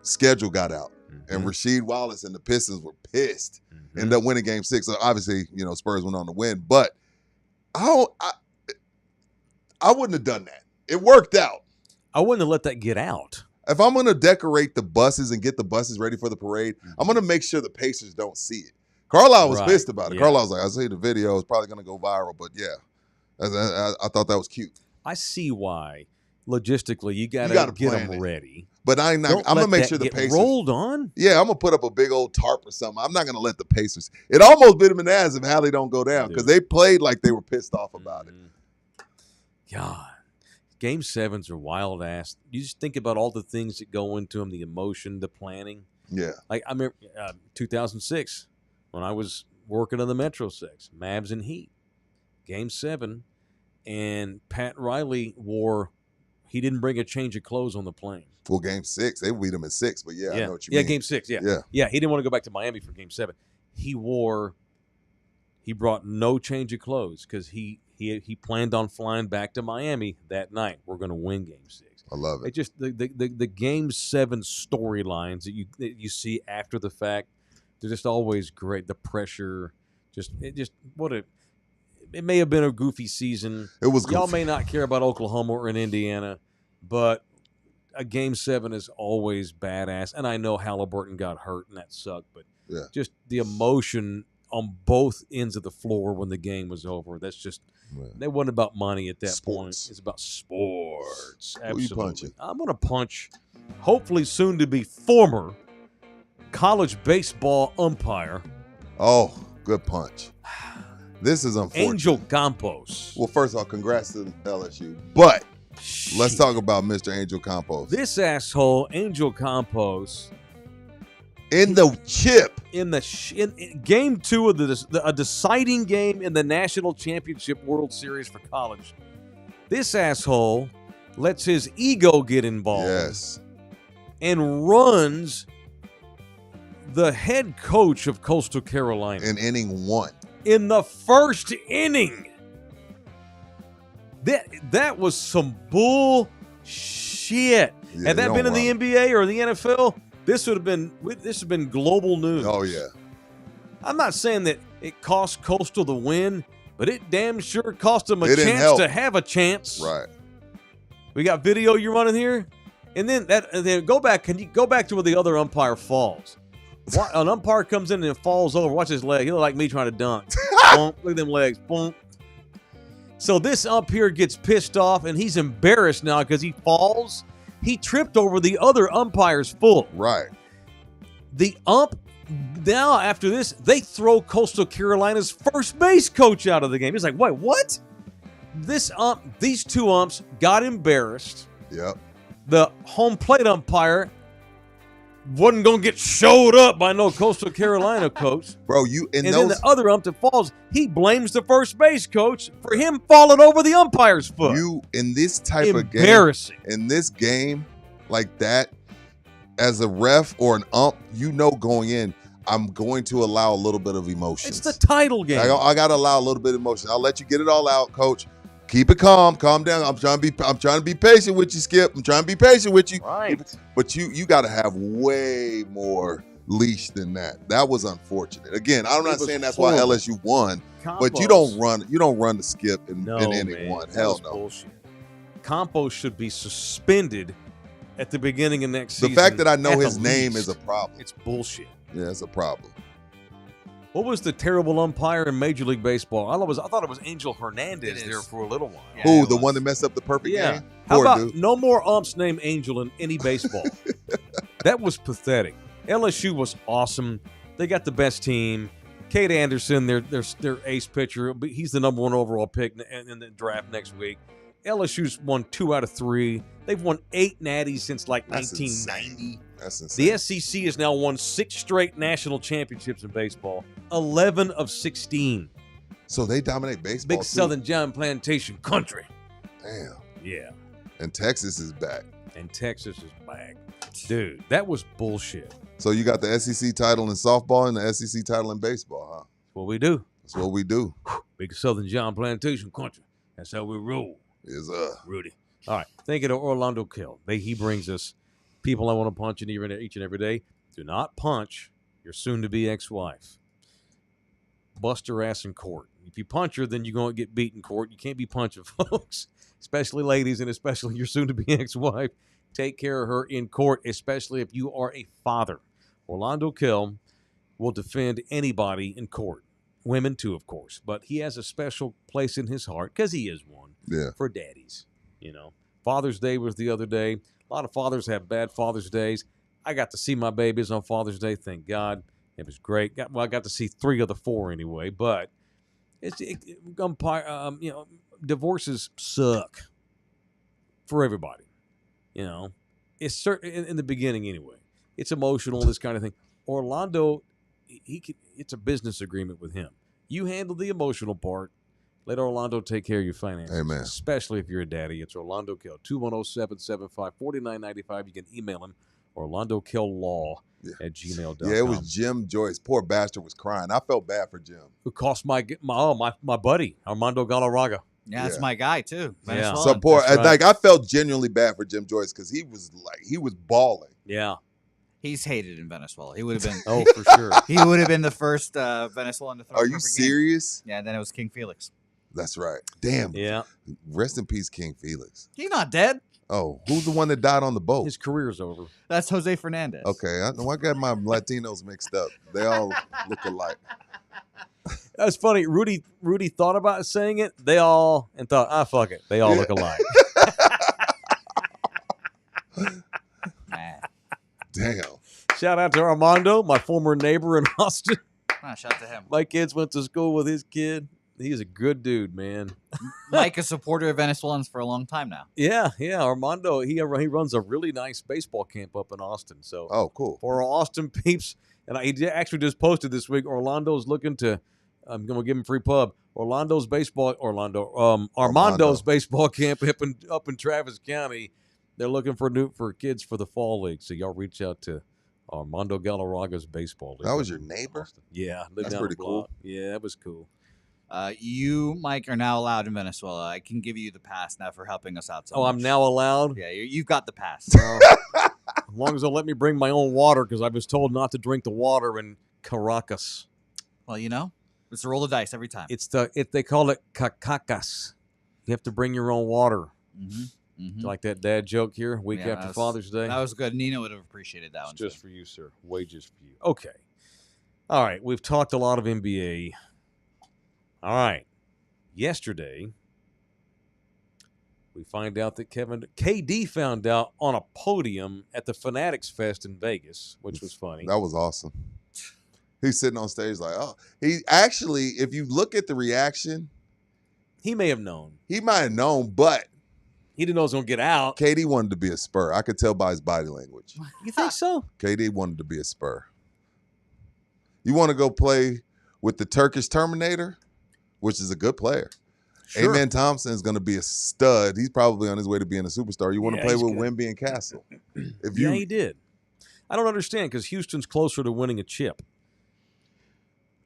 schedule got out. And Rasheed Wallace and the Pistons were pissed. Ended up winning game 6. So obviously, Spurs went on to win. But I wouldn't have done that. It worked out. I wouldn't have let that get out. If I'm going to decorate the buses and get the buses ready for the parade, I'm going to make sure the Pacers don't see it. Carlisle was Right. pissed about it. Yeah. Carlisle was like, I see the video. It's probably going to go viral. But yeah, I thought that was cute. I see why. Logistically, you gotta gotta get plan them it. ready. But I'm Don't going let to make that sure the get Pacers. rolled on. Yeah, I'm going to put up a big old tarp or something. I'm not going to let the Pacers. It almost bit them in the ass if Hallie don't go down because Dude. they played like they were pissed off about it. God, Game 7s are wild ass. You just think about all the things that go into them, the emotion, the planning. Yeah. Like I remember 2006 when I was working on the Metro 6, Mavs and Heat, Game 7, and Pat Riley he didn't bring a change of clothes on the plane. Well, Game 6, they beat him in 6, but I know what you mean. Yeah, Game 6, yeah. Yeah. Yeah, he didn't want to go back to Miami for Game 7. He brought no change of clothes because he planned on flying back to Miami that night. We're going to win Game 6. I love it. It just the Game 7 storylines that you see after the fact, they're just always great. The pressure, it may have been a goofy season. It was goofy. Y'all may not care about Oklahoma or in Indiana, but a Game 7 is always badass. And I know Halliburton got hurt and that sucked, but just the emotion on both ends of the floor when the game was over. That's just It wasn't about money at that point. It's about sports. Absolutely. Who you punching? I'm going to punch, hopefully soon to be former college baseball umpire. Oh, good punch. This is unfortunate. Angel Campos. Well, first of all, congrats to LSU. But let's talk about Mr. Angel Campos. This asshole, Angel Campos. In the chip. In Game 2 of a deciding game in the National Championship World Series for college, this asshole lets his ego get involved. Yes. And runs the head coach of Coastal Carolina. In inning 1. In the first inning. That was some bullshit. Yeah, Had that been in the NBA or the NFL, this would have been global news. Oh, yeah. I'm not saying that it cost Coastal the win, but it damn sure cost them a It didn't chance help. to have a chance. Right. We got video you're running here, and then go back. Can you go back to where the other umpire falls? An umpire comes in and falls over. Watch his leg. He look like me trying to dunk. Boom. Look at them legs. Boom. So this ump here gets pissed off, and he's embarrassed now because he falls. He tripped over the other umpire's foot. Right. The ump, now after this, they throw Coastal Carolina's first base coach out of the game. He's like, wait, what? These two umps got embarrassed. Yep. The home plate umpire wasn't going to get showed up by no Coastal Carolina coach. Bro, then the other ump that falls, he blames the first base coach for him falling over the umpire's foot. In this type of game, embarrassing. In this game like that, as a ref or an ump, going in, I'm going to allow a little bit of emotion. It's the title game. I got to allow a little bit of emotion. I'll let you get it all out, coach. Keep it calm. Calm down. I'm trying to be patient with you, Skip. I'm trying to be patient with you. Right. But you got to have way more leash than that. That was unfortunate. Again, I'm not saying that's why LSU won, but you don't run the Skip in inning 1. Hell no. Bullshit. Campos should be suspended at the beginning of next season. The fact that I know his name is a problem. It's bullshit. Yeah, it's a problem. What was the terrible umpire in Major League Baseball? I thought it was Angel Hernandez there for a little while. Yeah, who, the one that messed up the perfect game? How about no more umps named Angel in any baseball? That was pathetic. LSU was awesome. They got the best team. Kate Anderson, their ace pitcher. He's the number 1 overall pick in the draft next week. LSU's won 2 out of 3. They've won 8 natties since like 1990. That's insane. The SEC has now won 6 straight national championships in baseball, 11 of 16. So they dominate baseball. Big Southern John Plantation country. Damn. Yeah. And Texas is back. Dude, that was bullshit. So you got the SEC title in softball and the SEC title in baseball, huh? That's what we do. That's what we do. Big Southern John Plantation country. That's how we roll. Rudy. All right. Thank you to Orlando Kill. He brings us people I want to punch each and every day. Do not punch your soon-to-be ex-wife. Bust her ass in court. If you punch her, then you're going to get beat in court. You can't be punching folks, especially ladies and especially your soon-to-be ex-wife. Take care of her in court, especially if you are a father. Orlando Kill will defend anybody in court. Women too, of course. But he has a special place in his heart, because he is one, for daddies. Father's Day was the other day. A lot of fathers have bad Father's Days. I got to see my babies on Father's Day, thank God. It was great. I got to see 3 of the 4 anyway. But divorces suck for everybody. It's certain in the beginning anyway. It's emotional, this kind of thing. Orlando, it's a business agreement with him. You handle the emotional part. Let Orlando take care of your finances. Amen. Especially if you're a daddy. It's Orlando Kell, 210-775-4995. You can email him, orlandokell.law@gmail.com. Yeah, it was Jim Joyce. Poor bastard was crying. I felt bad for Jim. Who cost my buddy, Armando Galarraga. Yeah, that's Yeah. my guy too. Yeah. Venezuelan. So poor, That's right. like I felt genuinely bad for Jim Joyce because he was balling. Yeah. He's hated in Venezuela. He would have been. Oh, for sure. He would have been the first Venezuelan to throw. Are a you perfect game. serious? Yeah, and then it was King Felix. That's right. Damn. Yeah. Rest in peace, King Felix. He's not dead. Oh, who's the one that died on the boat? His career's over. That's Jose Fernandez. Okay, I got my Latinos mixed up. They all look alike. That's funny. Rudy thought about saying it. They all and thought, fuck it. They all look alike. Man. Damn. Shout out to Armando, my former neighbor in Austin. Shout out to him. My kids went to school with his kid. He's a good dude, man. Mike, a supporter of Venezuelans for a long time now. Yeah. Armando, he runs a really nice baseball camp up in Austin. So Oh, cool. for our Austin peeps, and he actually just posted this week, Orlando's looking to, I'm going to give him free pub. Armando's baseball camp up in Travis County. They're looking for kids for the fall league. So y'all reach out to Armando Galarraga's baseball league. That was your neighbor? Austin. Yeah. lived That's down pretty the block. cool. Yeah, that was cool. You, Mike, are now allowed in Venezuela. I can give you the pass now for helping us out. So Oh, I'm much. now allowed? Yeah, you've got the pass. As long as they'll let me bring my own water, because I was told not to drink the water in Caracas. Well, it's a roll of dice every time. They call it cacacas. You have to bring your own water. Mm-hmm. Like that dad joke here, week Yeah, after Father's Day. That was good. Nina would have appreciated that one. It's just for you, sir. Wages for you. Okay. All right. We've talked a lot of NBA. All right. Yesterday, we find out that KD found out on a podium at the Fanatics Fest in Vegas, which was funny. That was awesome. He's sitting on stage like, oh. He actually, if you look at the reaction, He may have known. he might have known, but He didn't know it was going to get out. KD wanted to be a Spur. I could tell by his body language. You think so? KD wanted to be a Spur. You want to go play with the Turkish Terminator, which is a good player. Sure. Amen Thompson is going to be a stud. He's probably on his way to being a superstar. You want to Yeah, play he's with good. Wemby and Castle. If Yeah, you he did. I don't understand, because Houston's closer to winning a chip.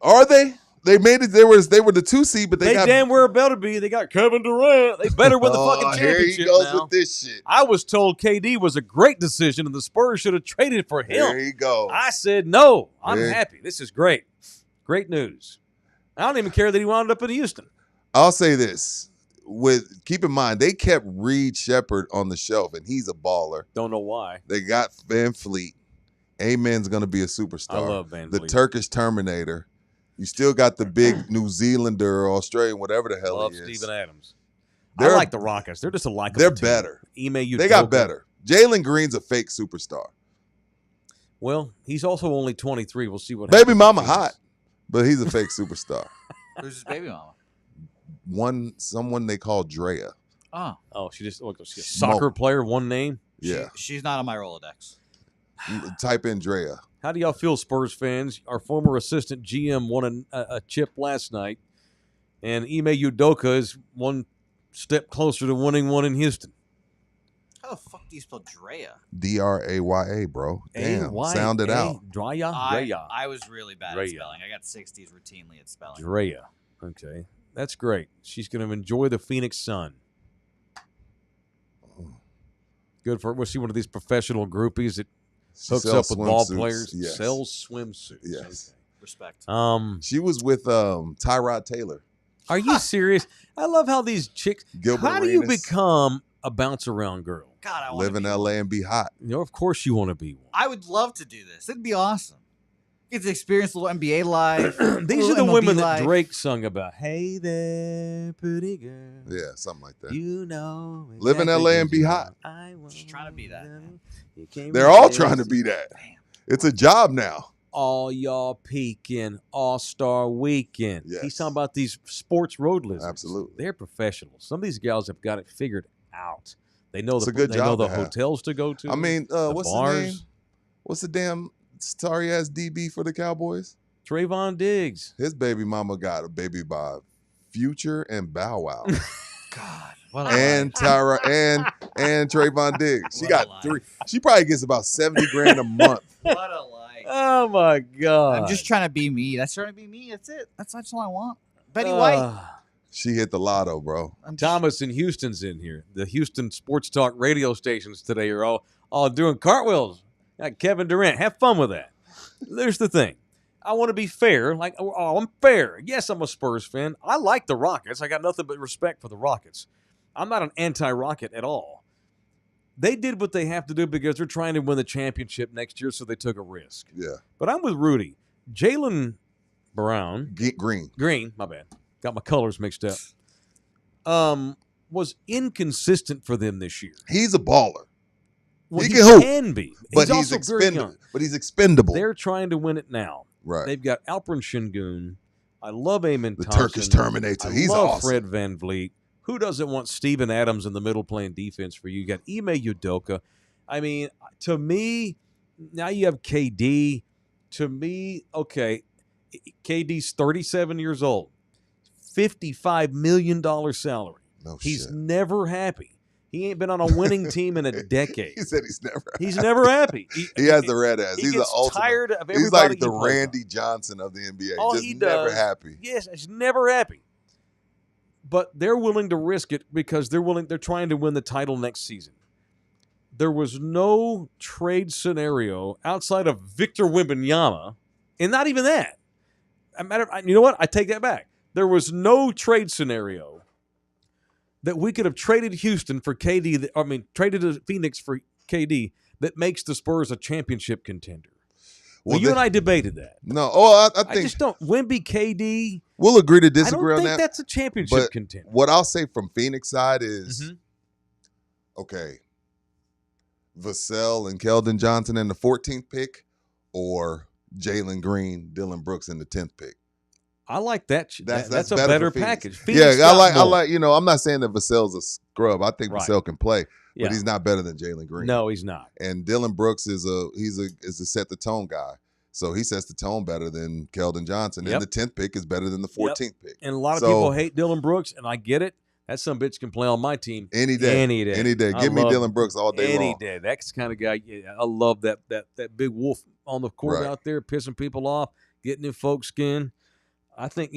Are they? They made it. They were the 2 seed, but They got damn well better be. They got Kevin Durant. They better win the fucking Here championship he goes now. with this shit. I was told KD was a great decision, and the Spurs should have traded for him. Here he goes. I said no. I'm Yeah. happy. This is great. Great news. I don't even care that he wound up in Houston. I'll say this: keep in mind, they kept Reed Shepherd on the shelf, and he's a baller. Don't know why. They got Van Fleet. Amen's going to be a superstar. I love Van The Vliet. Turkish Terminator. You still got the big New Zealander or Australian, whatever the hell Love he is. Steven Adams. They're- I like the Rockets. They're just a likable They're team. better. Ime They got Udoka. better. Jalen Green's a fake superstar. Well, he's also only 23. We'll see what Baby happens. mama hot, but he's a fake superstar. Who's his baby mama? Someone they call Drea. Oh, Oh, she's a soccer player, one name. Yeah. she's not on my Rolodex. Type in Drea. How do y'all feel, Spurs fans? Our former assistant GM won a chip last night, and Ime Udoka is one step closer to winning one in Houston. How the fuck do you spell Drea? Draya, bro. Damn. A-Y-A, Sound it out. Drea. I was really bad Drea. at spelling. I got 60s routinely at spelling. Drea. Okay. That's great. She's going to enjoy the Phoenix Sun. Good for her. Was she one of these professional groupies that She hooks sells up with ball swimsuits. players? Yes. Sells swimsuits. Yes. Respect. Okay. She was with Tyrod Taylor. Are you serious? I love how these chicks. Gilbert How do you Arenas. become a bounce around girl? God, I want Live to in be LA and be hot. Of course you want to be one. I would love to do this. It'd be awesome. Get to experience a little NBA life. These are the women that Drake sung about. Hey there, pretty girl. Yeah, something like that. You know. Live in LA and be hot. Just trying to be that, man. They're all trying to be that. It's a job now. All y'all peaking All-Star Weekend. Yes. He's talking about these sports road lizards. Absolutely. They're professionals. Some of these gals have got it figured out. They know It's a good they know job the to have. hotels to go to. I mean, the what's bars. the name? What's the damn sorry ass DB for the Cowboys? Trayvon Diggs. His baby mama got a baby by Future and Bow Wow. God. What a And life. Tyra and Trayvon Diggs. She What a got life. 3. She probably gets about $70,000 a month. What a life. Oh my God. I'm just trying to be me. That's trying to be me. That's it. That's all I want. Betty White. She hit the lotto, bro. I'm just- Thomas in Houston's in here. The Houston Sports Talk radio stations today are all doing cartwheels. Got Kevin Durant. Have fun with that. There's the thing. I want to be fair. I'm fair. Yes, I'm a Spurs fan. I like the Rockets. I got nothing but respect for the Rockets. I'm not an anti-Rocket at all. They did what they have to do because they're trying to win the championship next year, so they took a risk. Yeah. But I'm with Rudy. Jaylen Brown. Green. My bad. Got my colors mixed up. Was inconsistent for them this year. He's a baller. Well, he he can hoop, can be. but he's also very expendable. young. But he's expendable. They're trying to win it now. Right. They've got Alperen Şengün. I love Eamon The Thompson. Turkish Terminator. He's love awesome. Fred VanVleet. Who doesn't want Steven Adams in the middle playing defense for you? You got Ime Udoka. I mean, to me, now you have KD. To me, okay, KD's 37 years old, $55 million salary. No He's shit. never happy. He ain't been on a winning team in a decade. He said he's never. He's never happy. He has the red ass. He He's the gets ultimate. tired of everybody. He's like the he plays Randy Johnson of the NBA. All Just he never does- happy. Yes, he's never happy. But they're willing to risk it because they're trying to win the title next season. There was no trade scenario outside of Victor Wembanyama, and not even that. You know what? I take that back. There was no trade scenario that we could have traded Houston for KD. Traded Phoenix for KD that makes the Spurs a championship contender. Well, you and I debated that. No, I I think just don't. Wemby, KD. we'll agree to I disagree don't on think that. that's a championship But contender. what I'll say from Phoenix side is, Mhm. okay, Vassell and Keldon Johnson in the 14th pick, or Jalen Green, Dylan Brooks in the 10th pick. I like that. That's a better better for Phoenix. package. Phoenix Yeah, I got like. more. I'm not saying that Vassell's a scrub. I think Right. Vassell can play, Yeah. but he's not better than Jalen Green. No, he's not. And Dylan Brooks is a set the tone guy. So he sets the tone better than Keldon Johnson. Yep. And the 10th pick is better than the 14th pick. And a lot of So- people hate Dylan Brooks, and I get it. That some bitch can play on my team Any day. Any day. Any day. I Give me love Dylan Brooks all day any long. day. That's the kind of guy. Yeah, I love that big wolf on the court Right. out there, pissing people off, getting in folks' skin. I think,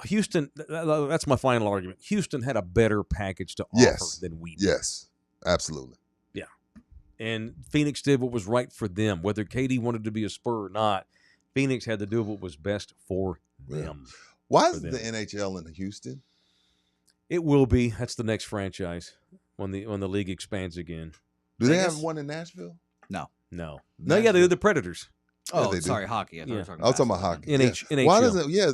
Houston. That's my final argument. Houston had a better package to Yes. offer than we did. Yes, absolutely. And Phoenix did what was right for them. Whether KD wanted to be a Spur or not, Phoenix had to do what was best for Yeah. them. Why For is them. the NHL in Houston? It will be. That's the next franchise when the league expands again. Do they Vegas? have one in Nashville? No, Nashville. they're the Predators. Yeah, Oh, they do. sorry, hockey. I thought we Yeah. were talking I was talking about basketball. hockey. NHL. Why doesn't? Yeah,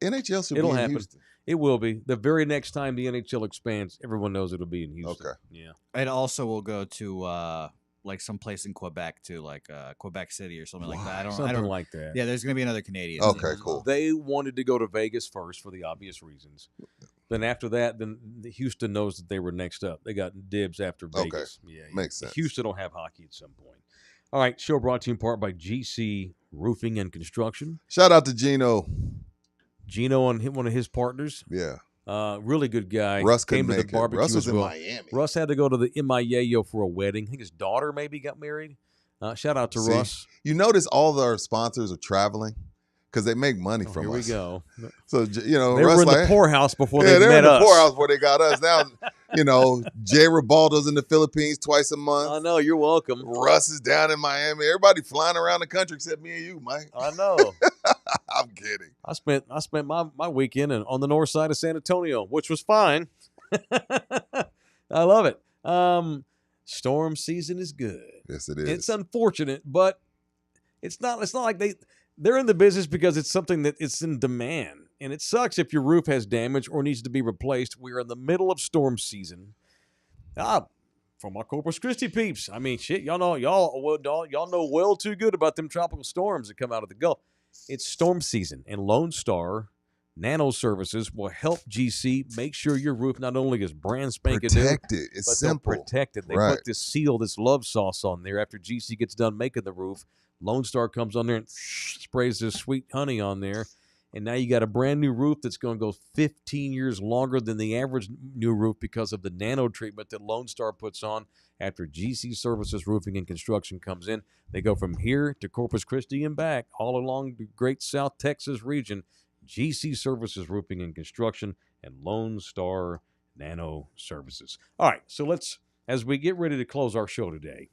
NHL should It'll be in happen. Houston. It will be. The very next time the NHL expands, everyone knows it'll be in Houston. Okay. Yeah. It also will go to like someplace in Quebec too, like Quebec City or something like that. I don't Something like that. Yeah, there's gonna be another Canadian. Okay, team as cool. well. They wanted to go to Vegas first for the obvious reasons. Then after that, Houston knows that they were next up. They got dibs after Okay. Vegas. Yeah, Makes sense. Houston will have hockey at some point. All right, show brought to you in part by GC Roofing and Construction. Shout out to Gino. Gino and one of his partners, Yeah, really good guy. Russ came couldn't to the make it. barbecue Russ was as in well. Miami. Russ had to go to the MIAO for a wedding. I think his daughter maybe got married. Shout out to See, Russ. You notice all our sponsors are traveling because they make money Oh, from here us. we go. So They Russ were in like, the poorhouse before yeah, they they're met in the us. poorhouse before they got us. Now, Jay Ribaldo's in the Philippines twice a month. I know. You're welcome. Russ is down in Miami. Everybody flying around the country except me and you, Mike. I know. I'm kidding. I spent my weekend on the north side of San Antonio, which was fine. I love it. Storm season is good. Yes, it is. It's unfortunate, but it's not like they're in the business because it's something that it's in demand. And it sucks if your roof has damage or needs to be replaced. We're in the middle of storm season. For my Corpus Christi peeps, I mean, shit, y'all know well too good about them tropical storms that come out of the Gulf. It's storm season, and Lone Star Nano Services will help GC make sure your roof not only is brand spanking new, Protected. It's but simple. they'll protect it. They Right. put this seal, this love sauce on there. After GC gets done making the roof, Lone Star comes on there and sprays this sweet honey on there. And now you got a brand new roof that's going to go 15 years longer than the average new roof because of the nano treatment that Lone Star puts on after GC Services Roofing and Construction comes in. They go from here to Corpus Christi and back, all along the great South Texas region. GC Services Roofing and Construction and Lone Star Nano Services. All right, so as we get ready to close our show today,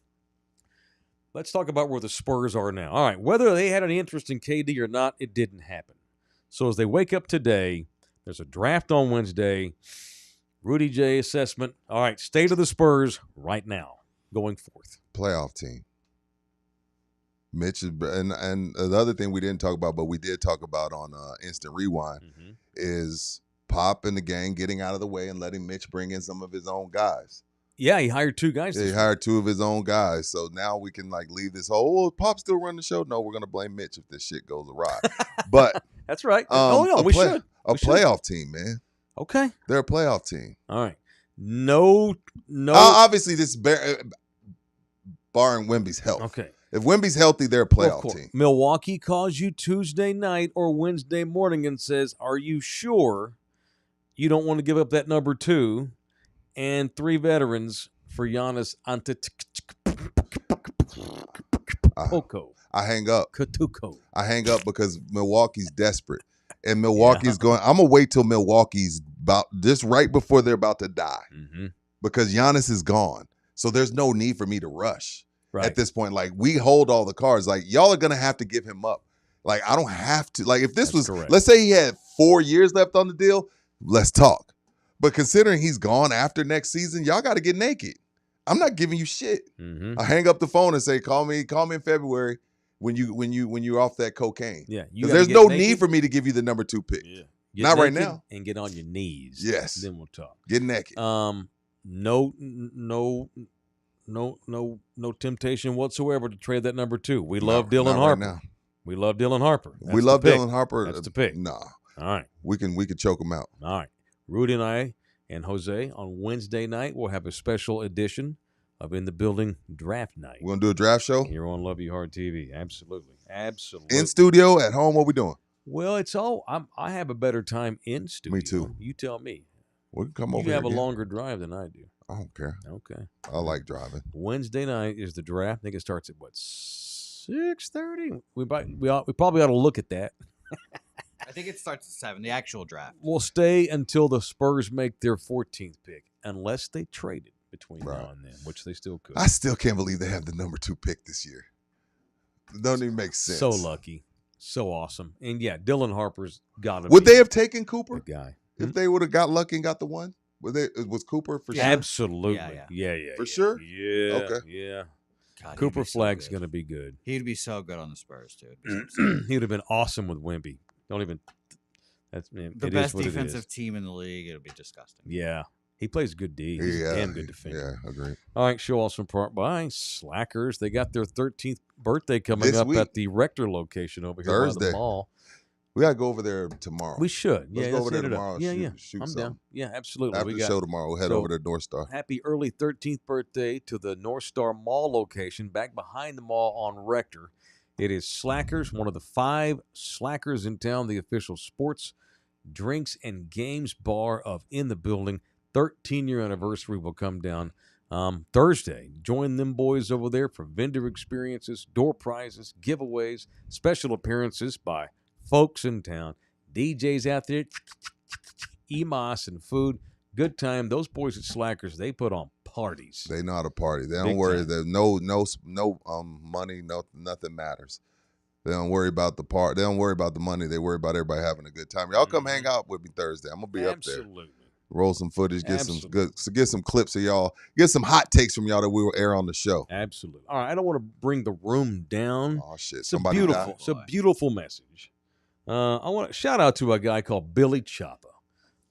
let's talk about where the Spurs are now. All right, whether they had any interest in KD or not, it didn't happen. So as they wake up today, there's a draft on Wednesday, Rudy J assessment. All right, state of the Spurs right now, going forth. Playoff team. Mitch is, and the other thing we didn't talk about, but we did talk about on Instant Rewind, is Pop and the gang getting out of the way and letting Mitch bring in some of his own guys. Yeah, he hired 2 guys. Yeah, he hired 2 of his own guys. So now we can leave this whole, Pop still running the show? No, we're going to blame Mitch if this shit goes awry. But that's right. we should. A playoff team, man. Okay. They're a playoff team. All right. No. Obviously, this barring Wemby's health. Okay. If Wemby's healthy, they're a playoff team. Milwaukee calls you Tuesday night or Wednesday morning and says, are you sure you don't want to give up that number 2 and 3 veterans for Giannis Antetokounmpo? I hang up. Katuko. I hang up because Milwaukee's desperate. And Milwaukee's going, I'm going to wait till Milwaukee's just right before they're about to die. Mm-hmm. Because Giannis is gone. So there's no need for me to rush. Right. At this point, we hold all the cards. Y'all are going to have to give him up. I don't have to. If this was, correct. Let's say he had 4 years left on the deal, let's talk. But considering he's gone after next season, y'all got to get naked. I'm not giving you shit. Mm-hmm. I hang up the phone and say, call me in February when you're off that cocaine. Yeah. Because there's no need for me to give you the number 2 pick. Yeah. Not right now. And get on your knees. Yes. Then we'll talk. Get naked. No temptation whatsoever to trade that number 2. We love Dylan Harper. Right now. We love Dylan Harper. We love Dylan Harper. That's the pick. Nah. All right. We can choke him out. All right. Rudy and I and Jose on Wednesday night will have a special edition of In the Building Draft Night. We're gonna do a draft show Here on Love You Hard TV. Absolutely. In studio, at home. What we doing? Well, it's all. I have a better time in studio. Me too. You tell me. We can come over. You have again. a longer drive than I do. I don't care. Okay. I like driving. Wednesday night is the draft. I think it starts at 6:30. We probably ought to look at that. I think it starts at 7, the actual draft. We'll stay until the Spurs make their 14th pick, unless they trade it between now and then, which they still could. I still can't believe they have the number 2 pick this year. It doesn't even make sense. So lucky. So awesome. And yeah, Dylan Harper's got to Would they have taken Cooper? the guy. If they would have got lucky and got the 1? Was Cooper for sure? Absolutely. Yeah. For sure? Yeah. Okay. Yeah. God, Cooper he'd be so Flagg's good. going to be good. He'd be so good on the Spurs, too. He would have been awesome with Wemby. Don't even. That's The it best is what it defensive is. team in the league. It would be disgusting. Yeah. He plays good D. He's a damn good defender. Yeah, agree. All right, show off some part by Slackers. They got their 13th birthday coming This up week. at the Rector location over here by Thursday. the mall. We gotta go over there tomorrow. We should. Let's go over there hit it up. tomorrow. Yeah, Shoot I'm something. down. Yeah, absolutely. After we the got show tomorrow, we'll head over to North Star. happy early 13th birthday to the North Star Mall location back behind the mall on Rector. It is Slackers, one of the 5 Slackers in town, the official sports, drinks, and games bar of In the Building. 13-year anniversary will come down Thursday. Join them boys over there for vendor experiences, door prizes, giveaways, special appearances by folks in town, DJs out there, EMOS and food. Good time. Those boys at Slackers, they put on parties. They know how to party. They don't Big worry. time. There's no money. Nothing matters. They don't worry about the part. They don't worry about the money. They worry about everybody having a good time. Y'all come hang out with me Thursday. I'm gonna be up there. Absolutely. Roll some footage. Get Absolutely. get some clips of y'all. Get some hot takes from y'all that we will air on the show. Absolutely. All right, I don't want to bring the room down. Oh shit! It's a Somebody beautiful, died. it's a beautiful message. I want to shout out to a guy called Billy Chapa,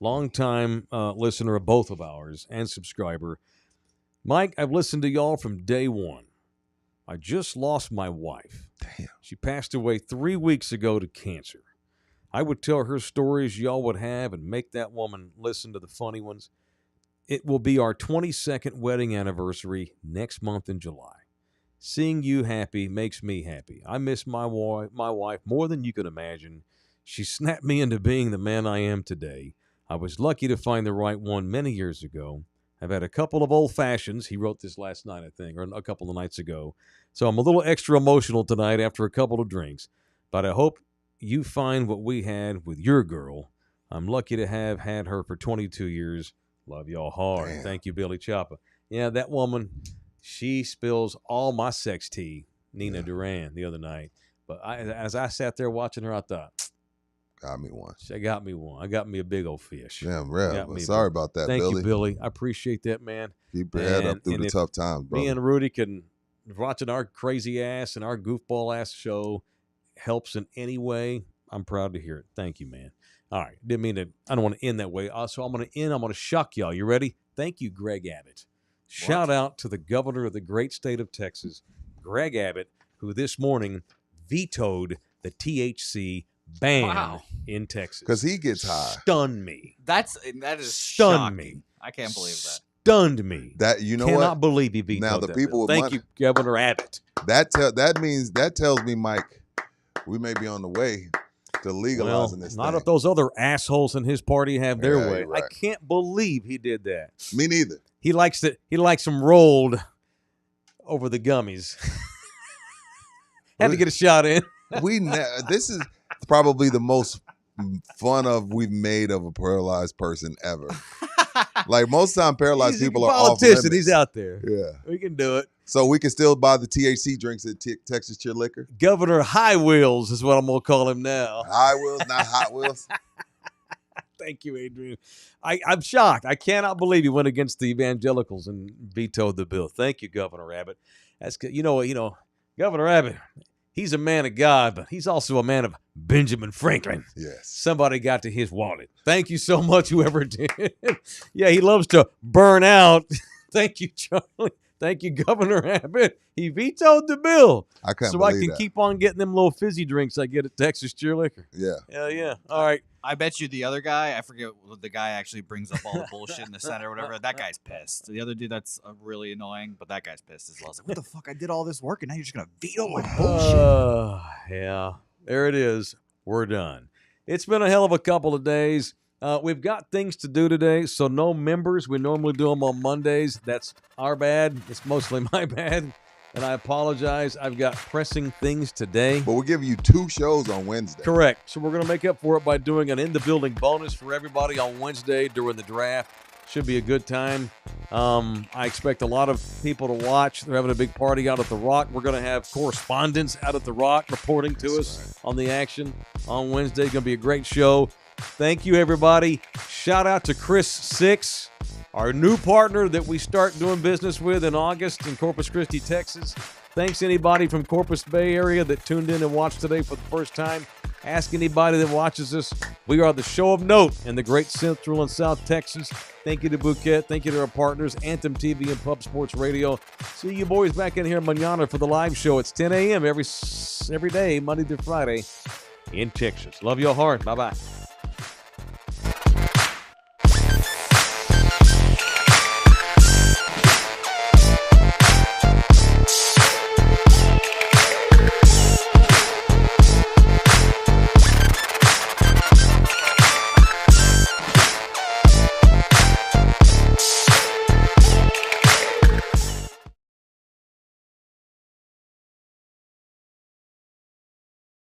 longtime listener of both of ours and subscriber. Mike, I've listened to y'all from day one. I just lost my wife. Damn. She passed away 3 weeks ago to cancer. I would tell her stories y'all would have and make that woman listen to the funny ones. It will be our 22nd wedding anniversary next month in July. Seeing you happy makes me happy. I miss my wife more than you can imagine. She snapped me into being the man I am today. I was lucky to find the right one many years ago. I've had a couple of old fashions. He wrote this last night, I think, or a couple of nights ago. So I'm a little extra emotional tonight after a couple of drinks. But I hope you find what we had with your girl. I'm lucky to have had her for 22 years. Love y'all hard. Damn. Thank you, Billy Chopper. Yeah, that woman, she spills all my sex tea, Nina Duran, the other night. But as I sat there watching her, I thought, Got me one. she got me one. I got me a big old fish. Damn, real. Got me Sorry big. about that, Thank Billy. you, Billy. I appreciate that, man. Keep your head up And- through and the if tough times, bro. Me and Rudy can, watching our crazy ass and our goofball ass show helps in any way. I'm proud to hear it. Thank you, man. All right. Didn't mean to, I don't want to end that way. So I'm going to end. I'm going to shock y'all. You ready? Thank you, Greg Abbott. Shout out to the governor of the great state of Texas, Greg Abbott, who this morning vetoed the THC ban in Texas. Because he gets high. Stunned me. That is Stunned shocking. me. I can't believe that. Stunned me. That you know Cannot what? believe he vetoed Now, the that people bill. with Thank money- you, Governor Abbott. That tells me, Mike, we may be on the way to legalizing this not thing. if those other assholes in his party have their Yeah, way. you're right. I can't believe he did that. Me neither. He likes them rolled over the gummies. Had to get a shot in. This is probably the most fun we've made of a paralyzed person ever. Like most time, paralyzed He's people a are off politician. limits. He's out there. Yeah. We can do it. So we can still buy the THC drinks at Texas Cheer Liquor. Governor High Wheels is what I'm gonna call him now. High Wheels, not Hot Wheels. Thank you, Adrian. I'm shocked. I cannot believe he went against the evangelicals and vetoed the bill. Thank you, Governor Abbott. That's good. You know, Governor Abbott, he's a man of God, but he's also a man of Benjamin Franklin. Yes. Somebody got to his wallet. Thank you so much, whoever did. Yeah, he loves to burn out. Thank you, Charlie. Thank you, Governor Abbott. He vetoed the bill. I can't so I believe can that. keep on getting them little fizzy drinks I get at Texas Cheer Liquor. Yeah. Hell yeah. All right. I bet you the other guy, I forget what the guy actually brings up all the bullshit in the center or whatever. That guy's pissed. The other dude, that's really annoying, but that guy's pissed as well. It's like, what the fuck? I did all this work and now you're just going to veto my bullshit. Yeah. There it is. We're done. It's been a hell of a couple of days. We've got things to do today, so no members. We normally do them on Mondays. That's our bad. It's mostly my bad, and I apologize. I've got pressing things today. But we'll give you 2 shows on Wednesday. Correct. So we're going to make up for it by doing an in-the-building bonus for everybody on Wednesday during the draft. Should be a good time. I expect a lot of people to watch. They're having a big party out at the Rock. We're going to have correspondents out at the Rock reporting to us on the action on Wednesday. Going to be a great show. Thank you, everybody. Shout out to Chris 6, our new partner that we start doing business with in August in Corpus Christi, Texas. Thanks anybody from Corpus Bay area that tuned in and watched today for the first time. Ask anybody that watches us. We are the show of note in the great Central and South Texas. Thank you to Bouquet. Thank you to our partners, Anthem TV and Pub Sports Radio. See you boys back in here mañana for the live show. It's 10 a.m. every day, Monday through Friday in Texas. Love you all hard. Bye-bye.